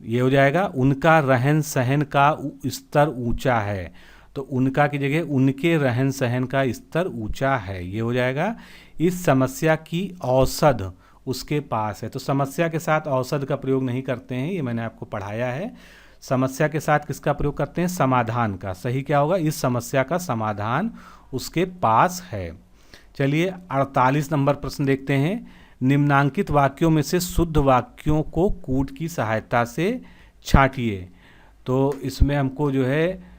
ये हो जाएगा। उनका रहन सहन का स्तर ऊंचा है, तो उनका की जगह उनके रहन सहन का स्तर ऊंचा है, ये हो जाएगा। इस समस्या की औषध उसके पास है, तो समस्या के साथ औषध का प्रयोग नहीं करते हैं, ये मैंने आपको पढ़ाया है। समस्या के साथ किसका प्रयोग करते हैं, समाधान का। सही क्या होगा, इस समस्या का समाधान उसके पास है। चलिए 48 नंबर प्रश्न देखते हैं। निम्नांकित वाक्यों में से शुद्ध वाक्यों को कूट की सहायता से छांटिए। तो इसमें हमको जो है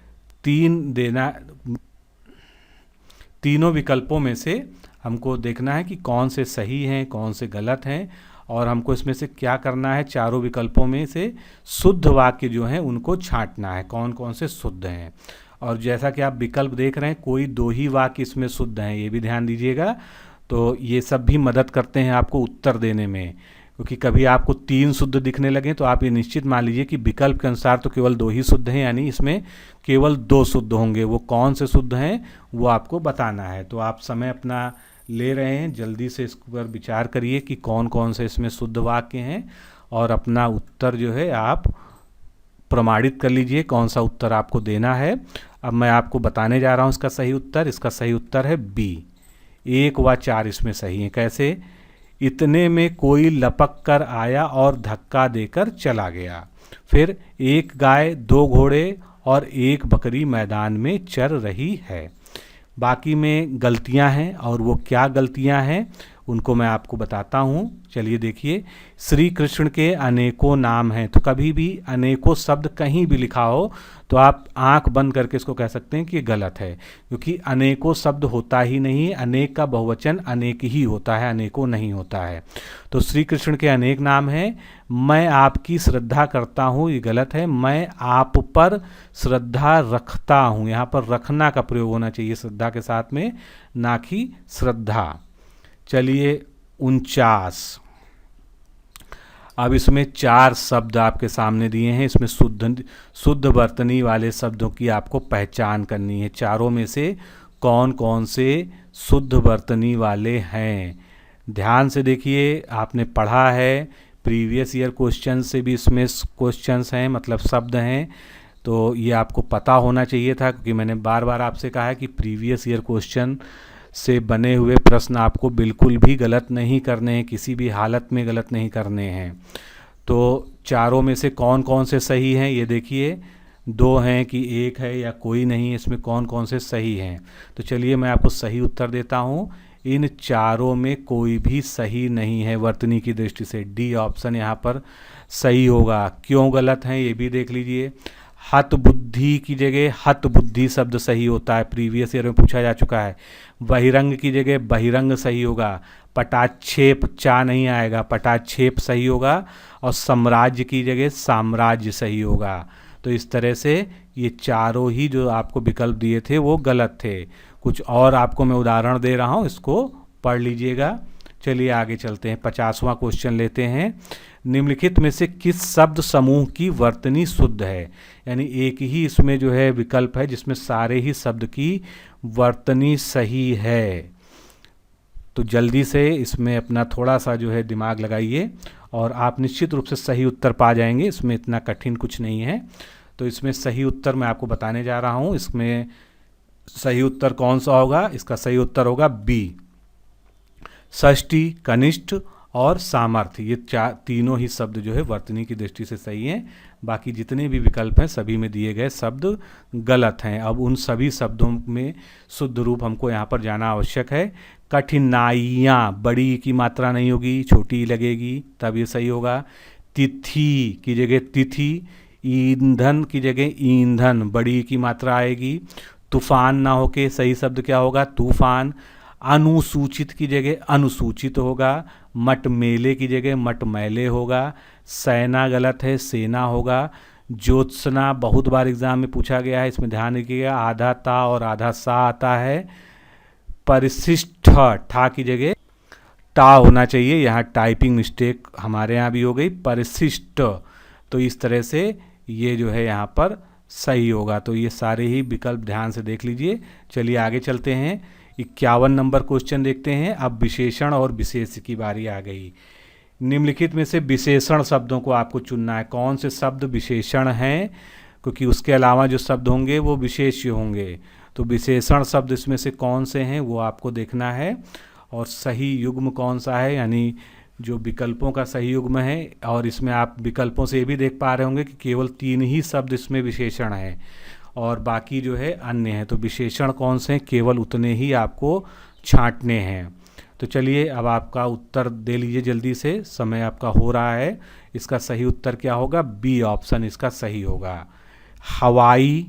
तीनों विकल्पों में से हमको देखना है कि कौन से सही हैं कौन से गलत हैं, और हमको इसमें से क्या करना है, चारों विकल्पों में से शुद्ध वाक्य जो हैं उनको छांटना है, कौन कौन से शुद्ध हैं। और जैसा कि आप विकल्प देख रहे हैं, कोई दो ही वाक्य इसमें शुद्ध हैं, ये भी ध्यान दीजिएगा। तो ये सब भी मदद करते हैं आपको उत्तर देने में, क्योंकि कभी आपको 3 शुद्ध दिखने लगे तो आप ये निश्चित मान लीजिए कि विकल्प के अनुसार तो केवल 2 ही शुद्ध हैं, यानी इसमें केवल 2 शुद्ध होंगे। वो कौन से शुद्ध हैं वो आपको बताना है। तो आप समय अपना ले रहे हैं, जल्दी से इस पर विचार करिए कि कौन कौन से इसमें शुद्ध वाक्य हैं, और अपना उत्तर जो है आप प्रमाणित कर लीजिए कौन सा उत्तर आपको देना है। अब मैं आपको बताने जा रहा हूँ इसका सही उत्तर। इसका सही उत्तर है बी, 1 व 4 इसमें सही है। कैसे, इतने में कोई लपक कर आया और धक्का देकर चला गया। फिर 1 गाय 2 घोड़े और 1 बकरी मैदान में चर रही है। बाकी में गलतियां हैं, और वो क्या गलतियां हैं उनको मैं आपको बताता हूँ। चलिए देखिए, श्री कृष्ण के अनेकों नाम हैं, तो कभी भी अनेकों शब्द कहीं भी लिखा हो तो आप आंख बंद करके इसको कह सकते हैं कि ये गलत है, क्योंकि अनेकों शब्द होता ही नहीं, अनेक का बहुवचन अनेक ही होता है, अनेकों नहीं होता है। तो श्री कृष्ण के अनेक नाम हैं। मैं आपकी श्रद्धा करता हूँ, ये गलत है। मैं आप पर श्रद्धा रखता हूँ, यहाँ पर रखना का प्रयोग होना चाहिए श्रद्धा के साथ में, ना कि श्रद्धा। चलिए 49। अब इसमें 4 शब्द आपके सामने दिए हैं। इसमें शुद्ध वर्तनी वाले शब्दों की आपको पहचान करनी है। चारों में से कौन कौन से शुद्ध वर्तनी वाले हैं, ध्यान से देखिए। आपने पढ़ा है, प्रीवियस ईयर क्वेश्चन से भी इसमें क्वेश्चंस हैं, मतलब शब्द हैं, तो ये आपको पता होना चाहिए था, क्योंकि मैंने बार बार आपसे कहा है कि प्रीवियस ईयर क्वेश्चन से बने हुए प्रश्न आपको बिल्कुल भी गलत नहीं करने हैं, किसी भी हालत में गलत नहीं करने हैं। तो चारों में से कौन कौन से सही हैं ये देखिए, 2 हैं कि 1 है या कोई नहीं, इसमें कौन कौन से सही हैं। तो चलिए मैं आपको सही उत्तर देता हूँ। इन चारों में कोई भी सही नहीं है वर्तनी की दृष्टि से। डी ऑप्शन यहाँ पर सही होगा। क्यों गलत है ये भी देख लीजिए। हत बुद्धि की जगह हत बुद्धि शब्द सही होता है, प्रीवियस ईयर में पूछा जा चुका है। बहिरंग की जगह बहिरंग सही होगा। पटाक्षेप चा नहीं आएगा, पटाक्षेप सही होगा। और साम्राज्य की जगह साम्राज्य सही होगा। तो इस तरह से ये चारों ही जो आपको विकल्प दिए थे वो गलत थे। कुछ और आपको मैं उदाहरण दे रहा हूँ, इसको पढ़ लीजिएगा। चलिए आगे चलते हैं, 50वां क्वेश्चन लेते हैं। निम्नलिखित में से किस शब्द समूह की वर्तनी शुद्ध है? यानी एक ही इसमें जो है विकल्प है जिसमें सारे ही शब्द की वर्तनी सही है। तो जल्दी से इसमें अपना थोड़ा सा जो है दिमाग लगाइए और आप निश्चित रूप से सही उत्तर पा जाएंगे। इसमें इतना कठिन कुछ नहीं है। तो इसमें सही उत्तर मैं आपको बताने जा रहा हूँ। इसमें सही उत्तर कौन सा होगा? इसका सही उत्तर होगा बी, षष्ठी, कनिष्ठ और सामर्थ्य। ये तीनों ही शब्द जो है वर्तनी की दृष्टि से सही हैं। बाकी जितने भी विकल्प हैं सभी में दिए गए शब्द गलत हैं। अब उन सभी शब्दों में शुद्ध रूप हमको यहाँ पर जाना आवश्यक है। कठिनाइयाँ, बड़ी की मात्रा नहीं होगी, छोटी लगेगी, तब ये सही होगा। तिथि की जगह तिथि, ईंधन की जगह ईंधन, बड़ी की मात्रा आएगी। तूफान ना होके सही शब्द क्या होगा? तूफान। अनुसूचित की जगह अनुसूचित होगा। मटमेले की जगह मटमैले होगा। सेना गलत है, सेना होगा। ज्योत्सना बहुत बार एग्जाम में पूछा गया है, इसमें ध्यान रखिएगा, आधा ता और आधा सा आता है। परिशिष्ट, ठा की जगह टा होना चाहिए, यहाँ टाइपिंग मिस्टेक हमारे यहाँ भी हो गई, परिशिष्ट। तो इस तरह से ये जो है यहाँ पर सही होगा। तो ये सारे ही विकल्प ध्यान से देख लीजिए। चलिए आगे चलते हैं, 51 नंबर क्वेश्चन देखते हैं। अब विशेषण और विशेष्य की बारी आ गई। निम्नलिखित में से विशेषण शब्दों को आपको चुनना है। कौन से शब्द विशेषण हैं, क्योंकि उसके अलावा जो शब्द होंगे वो विशेष्य होंगे। तो विशेषण शब्द इसमें से कौन से हैं वो आपको देखना है। और सही युग्म कौन सा है, यानी जो विकल्पों का सही युग्म है। और इसमें आप विकल्पों से ये भी देख पा रहे होंगे कि केवल 3 ही शब्द इसमें विशेषण हैं और बाकी जो है अन्य हैं। तो विशेषण कौन से हैं, केवल उतने ही आपको छांटने हैं। तो चलिए अब आपका उत्तर दे लीजिए जल्दी से, समय आपका हो रहा है। इसका सही उत्तर क्या होगा? बी ऑप्शन इसका सही होगा। हवाई,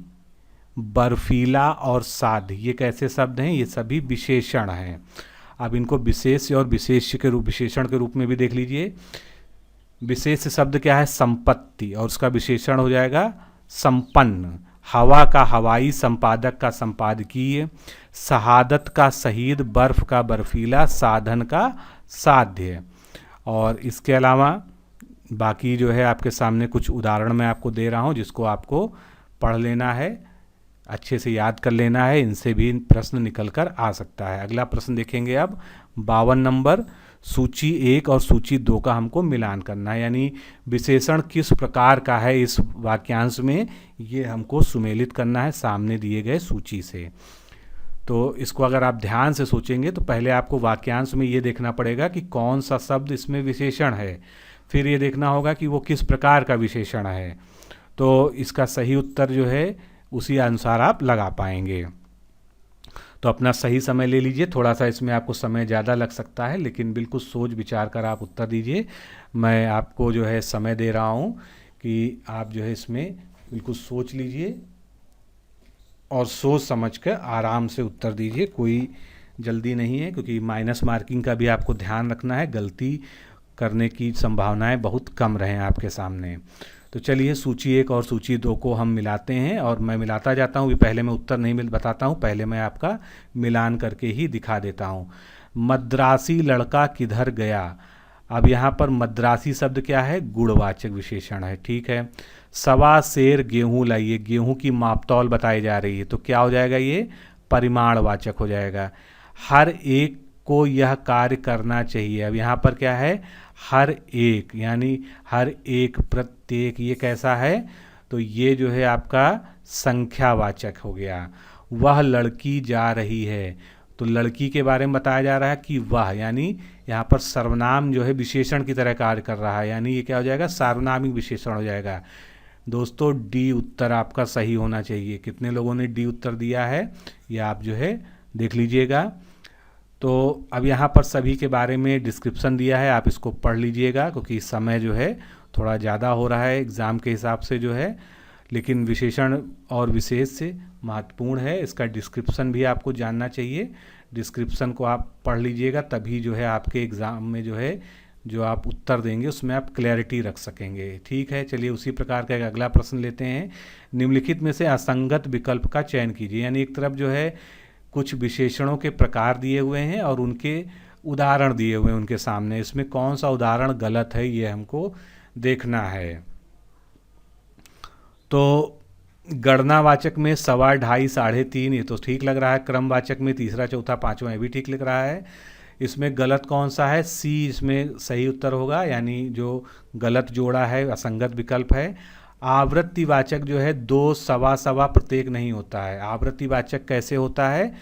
बर्फीला और साध्य, ये कैसे शब्द हैं? ये सभी विशेषण हैं। अब इनको विशेष और विशेषण के रूप में भी देख लीजिए। विशेष शब्द क्या है? संपत्ति, और उसका विशेषण हो जाएगा संपन्न। हवा का हवाई, संपादक का संपादकीय, शहादत का शहीद, बर्फ का बर्फीला, साधन का साध्य। और इसके अलावा बाकी जो है आपके सामने कुछ उदाहरण मैं आपको दे रहा हूँ, जिसको आपको पढ़ लेना है, अच्छे से याद कर लेना है। इनसे भी प्रश्न निकल कर आ सकता है। अगला प्रश्न देखेंगे अब 52 नंबर। सूची 1 और सूची 2 का हमको मिलान करना है, यानी विशेषण किस प्रकार का है इस वाक्यांश में, ये हमको सुमेलित करना है सामने दिए गए सूची से। तो इसको अगर आप ध्यान से सोचेंगे तो पहले आपको वाक्यांश में ये देखना पड़ेगा कि कौन सा शब्द इसमें विशेषण है, फिर ये देखना होगा कि वो किस प्रकार का विशेषण है। तो इसका सही उत्तर जो है उसी अनुसार आप लगा पाएंगे। तो अपना सही समय ले लीजिए। थोड़ा सा इसमें आपको समय ज़्यादा लग सकता है, लेकिन बिल्कुल सोच विचार कर आप उत्तर दीजिए। मैं आपको जो है समय दे रहा हूँ कि आप जो है इसमें बिल्कुल सोच लीजिए और सोच समझ कर आराम से उत्तर दीजिए। कोई जल्दी नहीं है, क्योंकि माइनस मार्किंग का भी आपको ध्यान रखना है, गलती करने की संभावनाएं बहुत कम रहें आपके सामने। तो चलिए सूची 1 और सूची 2 को हम मिलाते हैं, और मैं मिलाता जाता हूँ। पहले मैं उत्तर नहीं बताता हूँ, पहले मैं आपका मिलान करके ही दिखा देता हूँ। मद्रासी लड़का किधर गया। अब यहाँ पर मद्रासी शब्द क्या है, गुणवाचक विशेषण है, ठीक है। सवा सेर गेहूं लाइए, गेहूं की मापतौल बताई जा रही है, तो क्या हो जाएगा, ये परिमाणवाचक हो जाएगा। हर एक को यह कार्य करना चाहिए, अब यहाँ पर क्या है, हर एक, यानी हर एक, प्रत्येक, ये कैसा है, तो ये जो है आपका संख्यावाचक हो गया। वह लड़की जा रही है, तो लड़की के बारे में बताया जा रहा है कि वह, यानी यहाँ पर सर्वनाम जो है विशेषण की तरह कार्य कर रहा है, यानी ये क्या हो जाएगा, सार्वनामिक विशेषण हो जाएगा। दोस्तों डी उत्तर आपका सही होना चाहिए। कितने लोगों ने डी उत्तर दिया है ये आप जो है देख लीजिएगा। तो अब यहाँ पर सभी के बारे में डिस्क्रिप्शन दिया है, आप इसको पढ़ लीजिएगा, क्योंकि समय जो है थोड़ा ज़्यादा हो रहा है एग्ज़ाम के हिसाब से जो है, लेकिन विशेषण और विशेष से महत्वपूर्ण है, इसका डिस्क्रिप्शन भी आपको जानना चाहिए। डिस्क्रिप्शन को आप पढ़ लीजिएगा, तभी जो है आपके एग्ज़ाम में जो है जो आप उत्तर देंगे उसमें आप क्लैरिटी रख सकेंगे, ठीक है। चलिए उसी प्रकार का एक अगला प्रश्न लेते हैं। निम्नलिखित में से असंगत विकल्प का चयन कीजिए, यानी एक तरफ जो है कुछ विशेषणों के प्रकार दिए हुए हैं और उनके उदाहरण दिए हुए हैं उनके सामने, इसमें कौन सा उदाहरण गलत है ये हमको देखना है। तो गणनावाचक में सवा, ढाई, साढ़े तीन, ये तो ठीक लग रहा है। क्रमवाचक में तीसरा, चौथा, पांचवा, ये भी ठीक लग रहा है। इसमें गलत कौन सा है, सी इसमें सही उत्तर होगा, यानी जो गलत जोड़ा है असंगत विकल्प है। आवृत्तिवाचक जो है दो, सवा, सवा, प्रत्येक नहीं होता है। आवृत्तिवाचक कैसे होता है,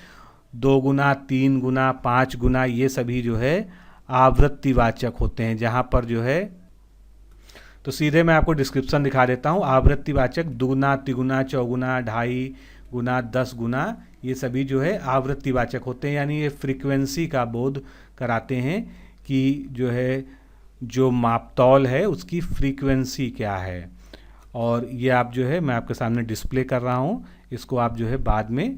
2 गुना, 3 गुना, 5 गुना, ये सभी जो है आवृत्तिवाचक होते हैं। जहाँ पर जो है, तो सीधे मैं आपको डिस्क्रिप्शन दिखा देता हूँ। आवृत्तिवाचक दुगुना, तिगुना, चौगुना, ढाई गुना, 10 गुना, ये सभी जो है आवृत्तिवाचक होते हैं, यानी ये फ्रीक्वेंसी का बोध कराते हैं कि जो है जो मापतौल है उसकी फ्रीक्वेंसी क्या है। और ये आप जो है मैं आपके सामने डिस्प्ले कर रहा हूँ, इसको आप जो है बाद में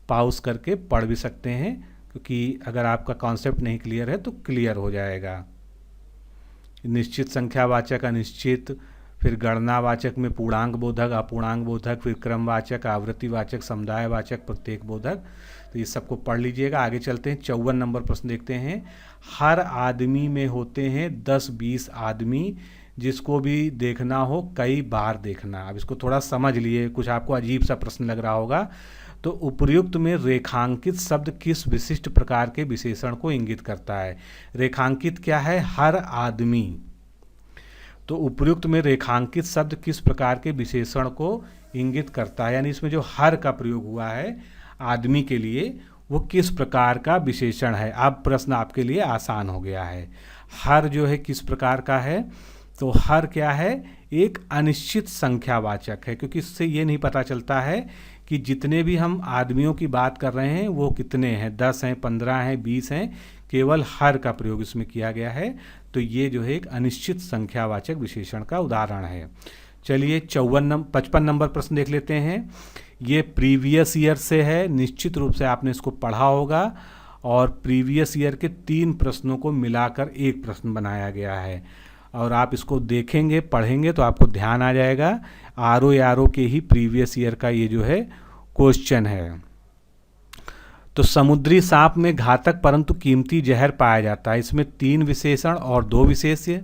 पॉज करके पढ़ भी सकते हैं, क्योंकि अगर आपका कॉन्सेप्ट नहीं क्लियर है तो क्लियर हो जाएगा। निश्चित संख्यावाचक, अनिश्चित, फिर गणनावाचक में पूर्णांक बोधक, अपूर्णांक बोधक, फिर क्रमवाचक, आवृत्तिवाचक, समुदायवाचक, प्रत्येक बोधक, तो ये सबको पढ़ लीजिएगा। आगे चलते हैं, 54 नंबर प्रश्न देखते हैं। हर आदमी में होते हैं 10-20 आदमी, जिसको भी देखना हो कई बार देखना। अब इसको थोड़ा समझ लिए, कुछ आपको अजीब सा प्रश्न लग रहा होगा। तो उपर्युक्त में रेखांकित शब्द किस विशिष्ट प्रकार के विशेषण को इंगित करता है। रेखांकित क्या है, हर आदमी। तो उपर्युक्त में रेखांकित शब्द किस प्रकार के विशेषण को इंगित करता है, यानी इसमें जो हर का प्रयोग हुआ है आदमी के लिए, वो किस प्रकार का विशेषण है। अब प्रश्न आपके लिए आसान हो गया है। हर जो है किस प्रकार का है, तो हर क्या है, एक अनिश्चित संख्यावाचक है, क्योंकि इससे ये नहीं पता चलता है कि जितने भी हम आदमियों की बात कर रहे हैं वो कितने हैं, 10 हैं, 15 हैं, 20 हैं, केवल हर का प्रयोग इसमें किया गया है। तो ये जो है एक अनिश्चित संख्यावाचक विशेषण का उदाहरण है। चलिए 55 नंबर प्रश्न देख लेते हैं। ये प्रीवियस ईयर से है, निश्चित रूप से आपने इसको पढ़ा होगा, और प्रीवियस ईयर के 3 प्रश्नों को मिलाकर एक प्रश्न बनाया गया है, और आप इसको देखेंगे, पढ़ेंगे तो आपको ध्यान आ जाएगा। आरओ के ही प्रीवियस ईयर का ये जो है क्वेश्चन है। तो समुद्री सांप में घातक परंतु कीमती जहर पाया जाता है, इसमें 3 विशेषण और 2 विशेष्य।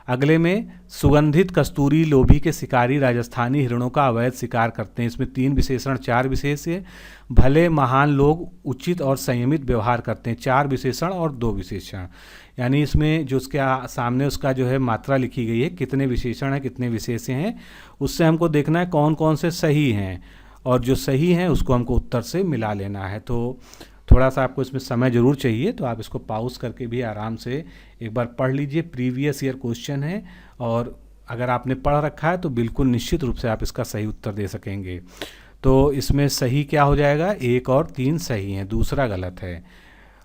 अगले में सुगंधित कस्तूरी लोभी के शिकारी राजस्थानी हिरणों का अवैध शिकार करते हैं, इसमें 3 विशेषण 4 विशेष्य। भले महान लोग उचित और संयमित व्यवहार करते हैं, 4 विशेषण और 2 विशेषण। यानी इसमें जो उसके सामने उसका जो है मात्रा लिखी गई है, कितने विशेषण हैं कितने विशेष्य हैं, उससे हमको देखना है कौन कौन से सही हैं, और जो सही हैं उसको हमको उत्तर से मिला लेना है। तो थोड़ा सा आपको इसमें समय ज़रूर चाहिए, तो आप इसको पॉज करके भी आराम से एक बार पढ़ लीजिए। प्रीवियस ईयर क्वेश्चन है, और अगर आपने पढ़ रखा है तो बिल्कुल निश्चित रूप से आप इसका सही उत्तर दे सकेंगे। तो इसमें सही क्या हो जाएगा, 1 और 3 सही हैं, दूसरा गलत है।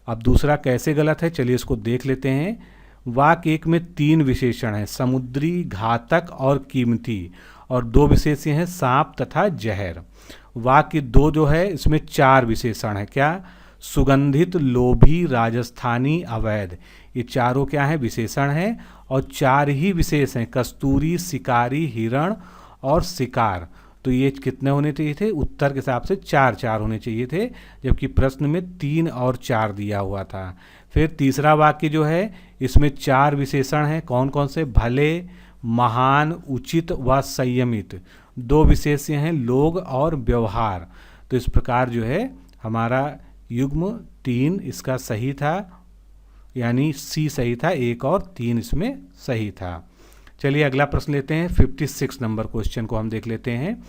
अब दूसरा कैसे गलत है, चलिए इसको देख लेते हैं। वाक्य 1 में 3 विशेषण हैं, समुद्री, घातक और कीमती, और 2 विशेष्य हैं, सांप तथा जहर। वाक्य 2 जो है इसमें 4 विशेषण है, क्या, सुगंधित, लोभी, राजस्थानी, अवैध, ये चारों क्या है, विशेषण हैं, और 4 ही विशेष हैं, कस्तूरी, शिकारी, हिरण और शिकार। तो ये कितने होने चाहिए थे, उत्तर के हिसाब से 4-4 होने चाहिए थे, जबकि प्रश्न में 3 और 4 दिया हुआ था। फिर तीसरा वाक्य जो है इसमें 4 विशेषण हैं, कौन कौन से? भले, महान, उचित व संयमित। 2 विशेष्य हैं, लोग और व्यवहार। तो इस प्रकार जो है हमारा युग्म 3 इसका सही था, यानी सी सही था, 1 और 3 इसमें सही था। चलिए अगला प्रश्न लेते हैं, 56 नंबर क्वेश्चन को हम देख लेते हैं।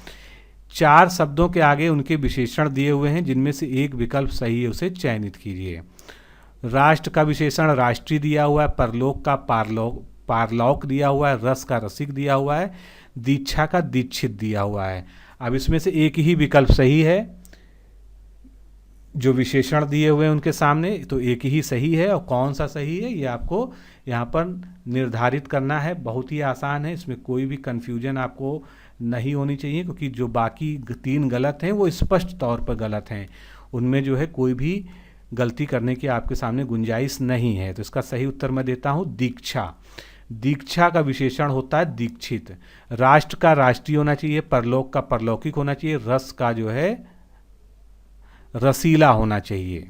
4 शब्दों के आगे उनके विशेषण दिए हुए हैं, जिनमें से एक विकल्प सही है, उसे चयनित कीजिए। राष्ट्र का विशेषण राष्ट्रीय दिया हुआ है, परलोक का पारलौक दिया हुआ है, रस का रसिक दिया हुआ है, दीक्षा का दीक्षित दिया हुआ है। अब इसमें से एक ही विकल्प सही है, जो विशेषण दिए हुए हैं उनके सामने, तो एक ही सही है। और कौन सा सही है ये आपको यहाँ पर निर्धारित करना है। बहुत ही आसान है, इसमें कोई भी कन्फ्यूजन आपको नहीं होनी चाहिए, क्योंकि जो बाकी 3 गलत हैं वो स्पष्ट तौर पर गलत हैं, उनमें जो है कोई भी गलती करने की आपके सामने गुंजाइश नहीं है। तो इसका सही उत्तर मैं देता हूँ दीक्षा। दीक्षा का विशेषण होता है दीक्षित। राष्ट्र का राष्ट्रीय होना चाहिए, परलोक का परलौकिक होना चाहिए, रस का जो है रसीला होना चाहिए।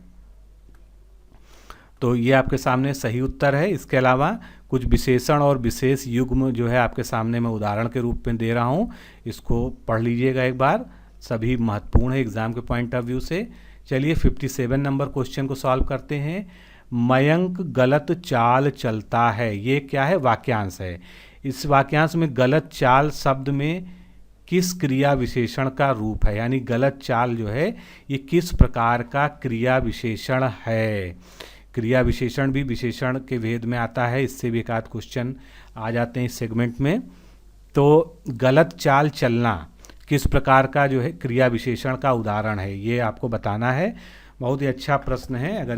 तो ये आपके सामने सही उत्तर है। इसके अलावा कुछ विशेषण और विशेष युग्म जो है आपके सामने मैं उदाहरण के रूप में दे रहा हूँ, इसको पढ़ लीजिएगा एक बार, सभी महत्वपूर्ण है एग्जाम के पॉइंट ऑफ व्यू से। चलिए 57 नंबर क्वेश्चन को सॉल्व करते हैं। मयंक गलत चाल चलता है, ये क्या है? वाक्यांश है। इस वाक्यांश में गलत चाल शब्द में किस क्रिया विशेषण का रूप है, यानी गलत चाल जो है ये किस प्रकार का क्रिया विशेषण है। क्रिया विशेषण भी विशेषण के भेद में आता है, इससे भी एक आध क्वेश्चन आ जाते हैं इस सेगमेंट में। तो गलत चाल चलना किस प्रकार का जो है क्रिया विशेषण का उदाहरण है, ये आपको बताना है। बहुत ही अच्छा प्रश्न है अगर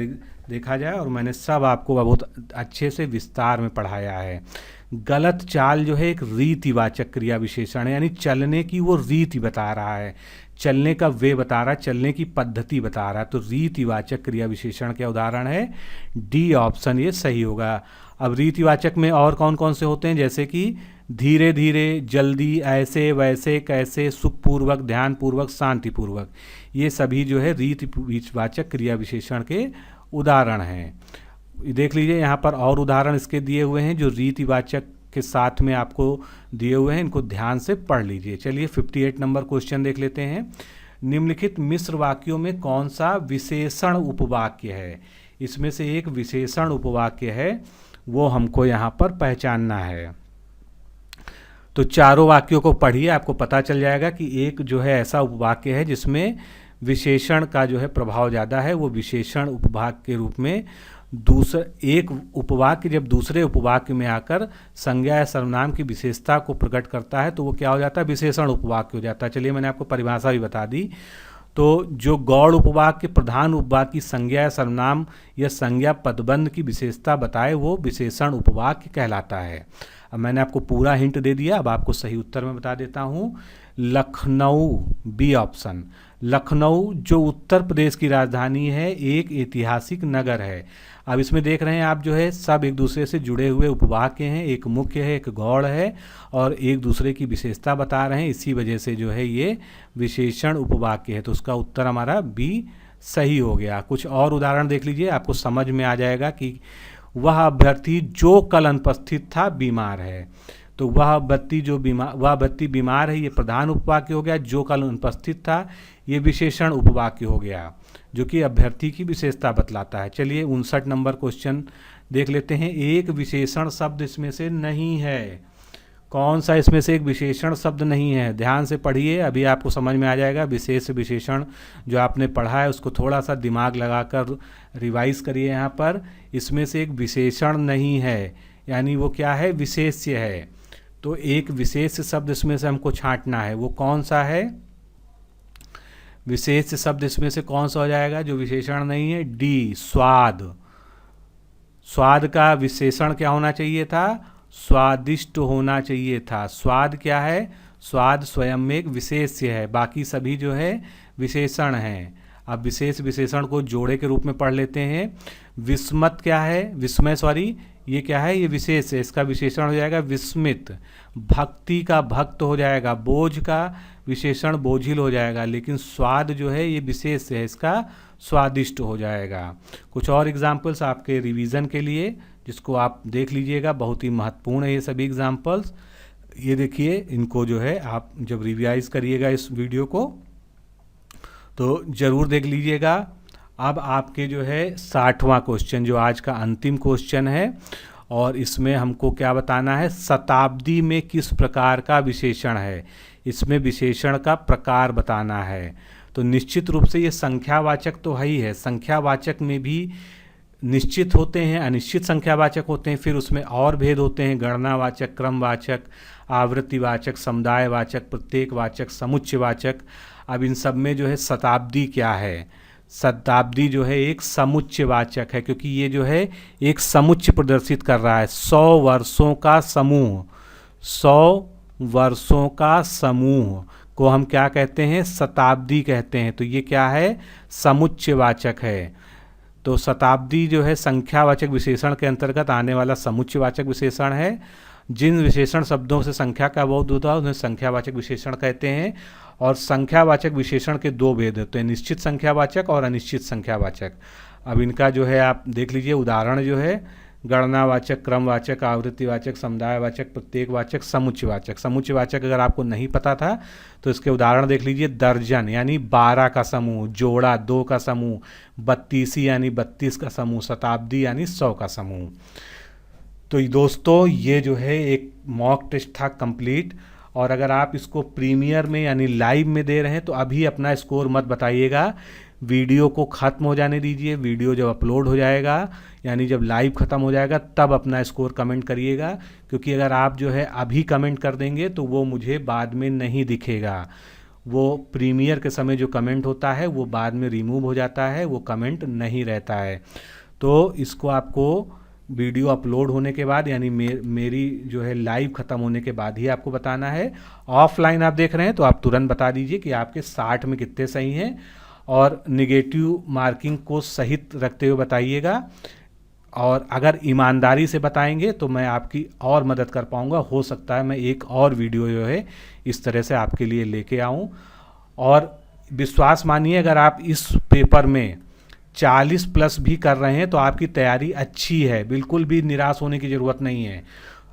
देखा जाए, और मैंने सब आपको बहुत अच्छे से विस्तार में पढ़ाया है। गलत चाल जो है एक रीतिवाचक क्रिया विशेषण है, यानी चलने की वो रीति बता रहा है, चलने का वे बता रहा है, चलने की पद्धति बता रहा है। तो रीतिवाचक क्रिया विशेषण के उदाहरण है डी ऑप्शन, ये सही होगा। अब रीतिवाचक में और कौन कौन से होते हैं, जैसे कि धीरे धीरे, जल्दी, ऐसे, वैसे, कैसे, सुखपूर्वक, ध्यानपूर्वक, शांतिपूर्वक, ये सभी जो है रीतिवाचक क्रिया विशेषण के उदाहरण हैं। देख लीजिए यहाँ पर और उदाहरण इसके दिए हुए हैं जो रीतिवाचक के साथ में आपको दिए हुए हैं, इनको ध्यान से पढ़ लीजिए। चलिए 58 नंबर क्वेश्चन देख लेते हैं। निम्नलिखित मिश्र वाक्यों में कौन सा विशेषण उपवाक्य है? इसमें से एक विशेषण उपवाक्य है, वो हमको यहाँ पर पहचानना है। तो चारों वाक्यों को पढ़िए, आपको पता चल जाएगा कि एक जो है ऐसा उपवाक्य है जिसमें विशेषण का जो है प्रभाव ज़्यादा है, वो विशेषण उपवाक्य के रूप में दूसरा एक उपवाक्य जब दूसरे उपवाक्य में आकर संज्ञा या सर्वनाम की विशेषता को प्रकट करता है तो वो क्या हो जाता है? विशेषण उपवाक्य हो जाता है। चलिए मैंने आपको परिभाषा भी बता दी। तो जो गौड़ उपवाक्य प्रधान उपवाक्य की संज्ञा या सर्वनाम या संज्ञा पदबंध की विशेषता बताए वो विशेषण उपवाक्य कहलाता है। अब मैंने आपको पूरा हिंट दे दिया, अब आपको सही उत्तर में बता देता हूँ। Lucknow, B option. लखनऊ जो उत्तर प्रदेश की राजधानी है, एक ऐतिहासिक नगर है। अब इसमें देख रहे हैं आप जो है सब एक दूसरे से जुड़े हुए उपवाक्य हैं, एक मुख्य है, एक गौड़ है, और एक दूसरे की विशेषता बता रहे हैं, इसी वजह से जो है ये विशेषण उपवाक्य है। तो उसका उत्तर हमारा बी सही हो गया। कुछ और उदाहरण देख लीजिए, आपको समझ में आ जाएगा कि वह अभ्यर्थी जो कल अनुपस्थित था बीमार है। तो वह व्यक्ति बीमार है, ये प्रधान उपवाक्य हो गया। जो कल अनुपस्थित था ये विशेषण उपवाक्य हो गया, जो कि अभ्यर्थी की विशेषता बतलाता है। चलिए 59 नंबर क्वेश्चन देख लेते हैं। एक विशेषण शब्द इसमें से नहीं है। कौन सा इसमें से एक विशेषण शब्द नहीं है? ध्यान से पढ़िए, अभी आपको समझ में आ जाएगा। विशेष विशेषण जो आपने पढ़ा है उसको थोड़ा सा दिमाग लगाकर रिवाइज करिए। यहाँ पर इसमें से एक विशेषण नहीं है, यानी वो क्या है? विशेष्य है। तो एक विशेष शब्द इसमें से हमको छांटना है, वो कौन सा है? विशेष शब्द इसमें से कौन सा हो जाएगा जो विशेषण नहीं है? डी, स्वाद। स्वाद का विशेषण क्या होना चाहिए था? स्वादिष्ट होना चाहिए था। स्वाद क्या है? स्वाद स्वयं में एक विशेष्य है, बाकी सभी जो है विशेषण हैं। अब विशेष विशेषण को जोड़े के रूप में पढ़ लेते हैं। विस्मत क्या है? विस्मय, सॉरी, ये क्या है? ये विशेष है, इसका विशेषण हो जाएगा विस्मित। भक्ति का भक्त हो जाएगा। बोझ का विशेषण बोझिल हो जाएगा। लेकिन स्वाद जो है ये विशेष है, इसका स्वादिष्ट हो जाएगा। कुछ और एग्जाम्पल्स आपके रिवीजन के लिए जिसको आप देख लीजिएगा, बहुत ही महत्वपूर्ण है ये सभी एग्जाम्पल्स। ये देखिए, इनको जो है आप जब रिवाइज करिएगा इस वीडियो को तो ज़रूर देख लीजिएगा। अब आपके जो है 60वां क्वेश्चन, जो आज का अंतिम क्वेश्चन है, और इसमें हमको क्या बताना है, शताब्दी में किस प्रकार का विशेषण है। इसमें विशेषण का प्रकार बताना है। तो निश्चित रूप से ये संख्यावाचक तो है ही है, संख्यावाचक में भी निश्चित होते हैं, अनिश्चित संख्यावाचक होते हैं, फिर उसमें और भेद होते हैं, गणनावाचक, क्रमवाचक, आवृत्तिवाचक, समुदायवाचक, प्रत्येकवाचक, समुच्चयवाचक। अब इन सब में जो है शताब्दी क्या है, शताब्दी जो है एक समुच्चयवाचक है, क्योंकि ये जो है एक समुच्चय प्रदर्शित कर रहा है। 100 वर्षों का समूह, 100 वर्षों का समूह को हम क्या कहते हैं, शताब्दी कहते हैं। तो ये क्या है, समुच्चयवाचक है। तो शताब्दी जो है संख्यावाचक विशेषण के अंतर्गत आने वाला समुच्चयवाचक विशेषण है। जिन विशेषण शब्दों से संख्या का बोध होता है उन्हें संख्यावाचक विशेषण कहते हैं। और संख्यावाचक विशेषण के दो भेद होते हैं, निश्चित संख्यावाचक और अनिश्चित संख्यावाचक। अब इनका जो है आप देख लीजिए उदाहरण, जो है गणनावाचक, क्रमवाचक, आवृत्तिवाचक, समुदायवाचक, प्रत्येकवाचक, समुच्चयवाचक। समुच्चयवाचक अगर आपको नहीं पता था तो इसके उदाहरण देख लीजिए, दर्जन यानी 12 का समूह, जोड़ा 2 का समूह, बत्तीसी यानी 32 का समूह, शताब्दी यानी 100 का समूह। तो दोस्तों ये जो है एक मॉक टेस्ट था कंप्लीट। और अगर आप इसको प्रीमियर में यानी लाइव में दे रहे हैं तो अभी अपना स्कोर मत बताइएगा, वीडियो को ख़त्म हो जाने दीजिए। वीडियो जब अपलोड हो जाएगा यानी जब लाइव ख़त्म हो जाएगा तब अपना स्कोर कमेंट करिएगा, क्योंकि अगर आप जो है अभी कमेंट कर देंगे तो वो मुझे बाद में नहीं दिखेगा। वो प्रीमियर के समय जो कमेंट होता है वो बाद में रिमूव हो जाता है, वो कमेंट नहीं रहता है। तो इसको आपको वीडियो अपलोड होने के बाद यानी मेरी जो है लाइव ख़त्म होने के बाद ही आपको बताना है। ऑफलाइन आप देख रहे हैं तो आप तुरंत बता दीजिए कि आपके 60 में कितने सही हैं, और निगेटिव मार्किंग को सहित रखते हुए बताइएगा। और अगर ईमानदारी से बताएंगे तो मैं आपकी और मदद कर पाऊँगा। हो सकता है मैं एक और वीडियो जो है इस तरह से आपके लिए लेके आऊँ। और विश्वास मानिए, अगर आप इस पेपर में 40 प्लस भी कर रहे हैं तो आपकी तैयारी अच्छी है, बिल्कुल भी निराश होने की ज़रूरत नहीं है।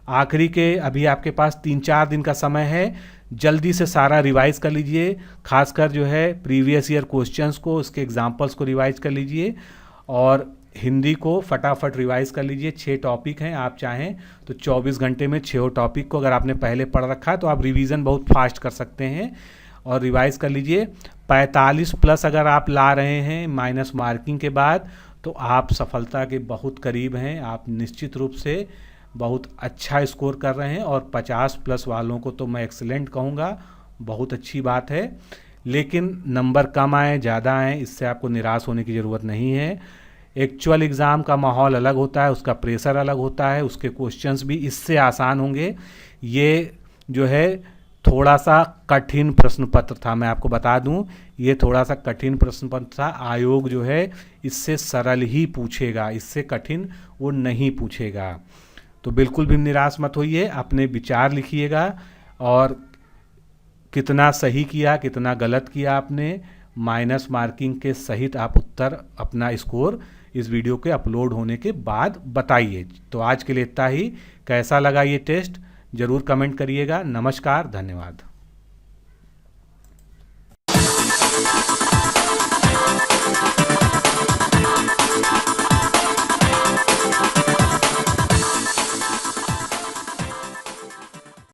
आखिरी के अभी आपके पास 3-4 दिन का समय है, जल्दी से सारा रिवाइज कर लीजिए। खासकर जो है प्रीवियस ईयर क्वेश्चंस को, उसके एग्जांपल्स को रिवाइज कर लीजिए। और हिंदी को फटाफट रिवाइज कर लीजिए। 6 टॉपिक हैं, आप चाहें तो 24 घंटे में 6 टॉपिक को अगर आपने पहले पढ़ रखा है तो आप रिवीजन बहुत फास्ट कर सकते हैं और रिवाइज कर लीजिए। 45 प्लस अगर आप ला रहे हैं माइनस मार्किंग के बाद तो आप सफलता के बहुत करीब हैं। आप निश्चित रूप से बहुत अच्छा स्कोर कर रहे हैं, और 50 प्लस वालों को तो मैं एक्सीलेंट कहूँगा, बहुत अच्छी बात है। लेकिन नंबर कम आए ज़्यादा आए इससे आपको निराश होने की ज़रूरत नहीं है। एक्चुअल एग्ज़ाम का माहौल अलग होता है, उसका प्रेशर अलग होता है, उसके क्वेश्चंस भी इससे आसान होंगे। ये जो है थोड़ा सा कठिन प्रश्न पत्र था, मैं आपको बता दूं, ये थोड़ा सा कठिन प्रश्न पत्र था। आयोग जो है इससे सरल ही पूछेगा, इससे कठिन वो नहीं पूछेगा। तो बिल्कुल भी निराश मत होइए, अपने विचार लिखिएगा और कितना सही किया कितना गलत किया आपने, माइनस मार्किंग के सहित आप उत्तर अपना स्कोर इस वीडियो के अपलोड होने के बाद बताइए। तो आज के लिए इतना ही। कैसा लगा ये टेस्ट ज़रूर कमेंट करिएगा। नमस्कार, धन्यवाद।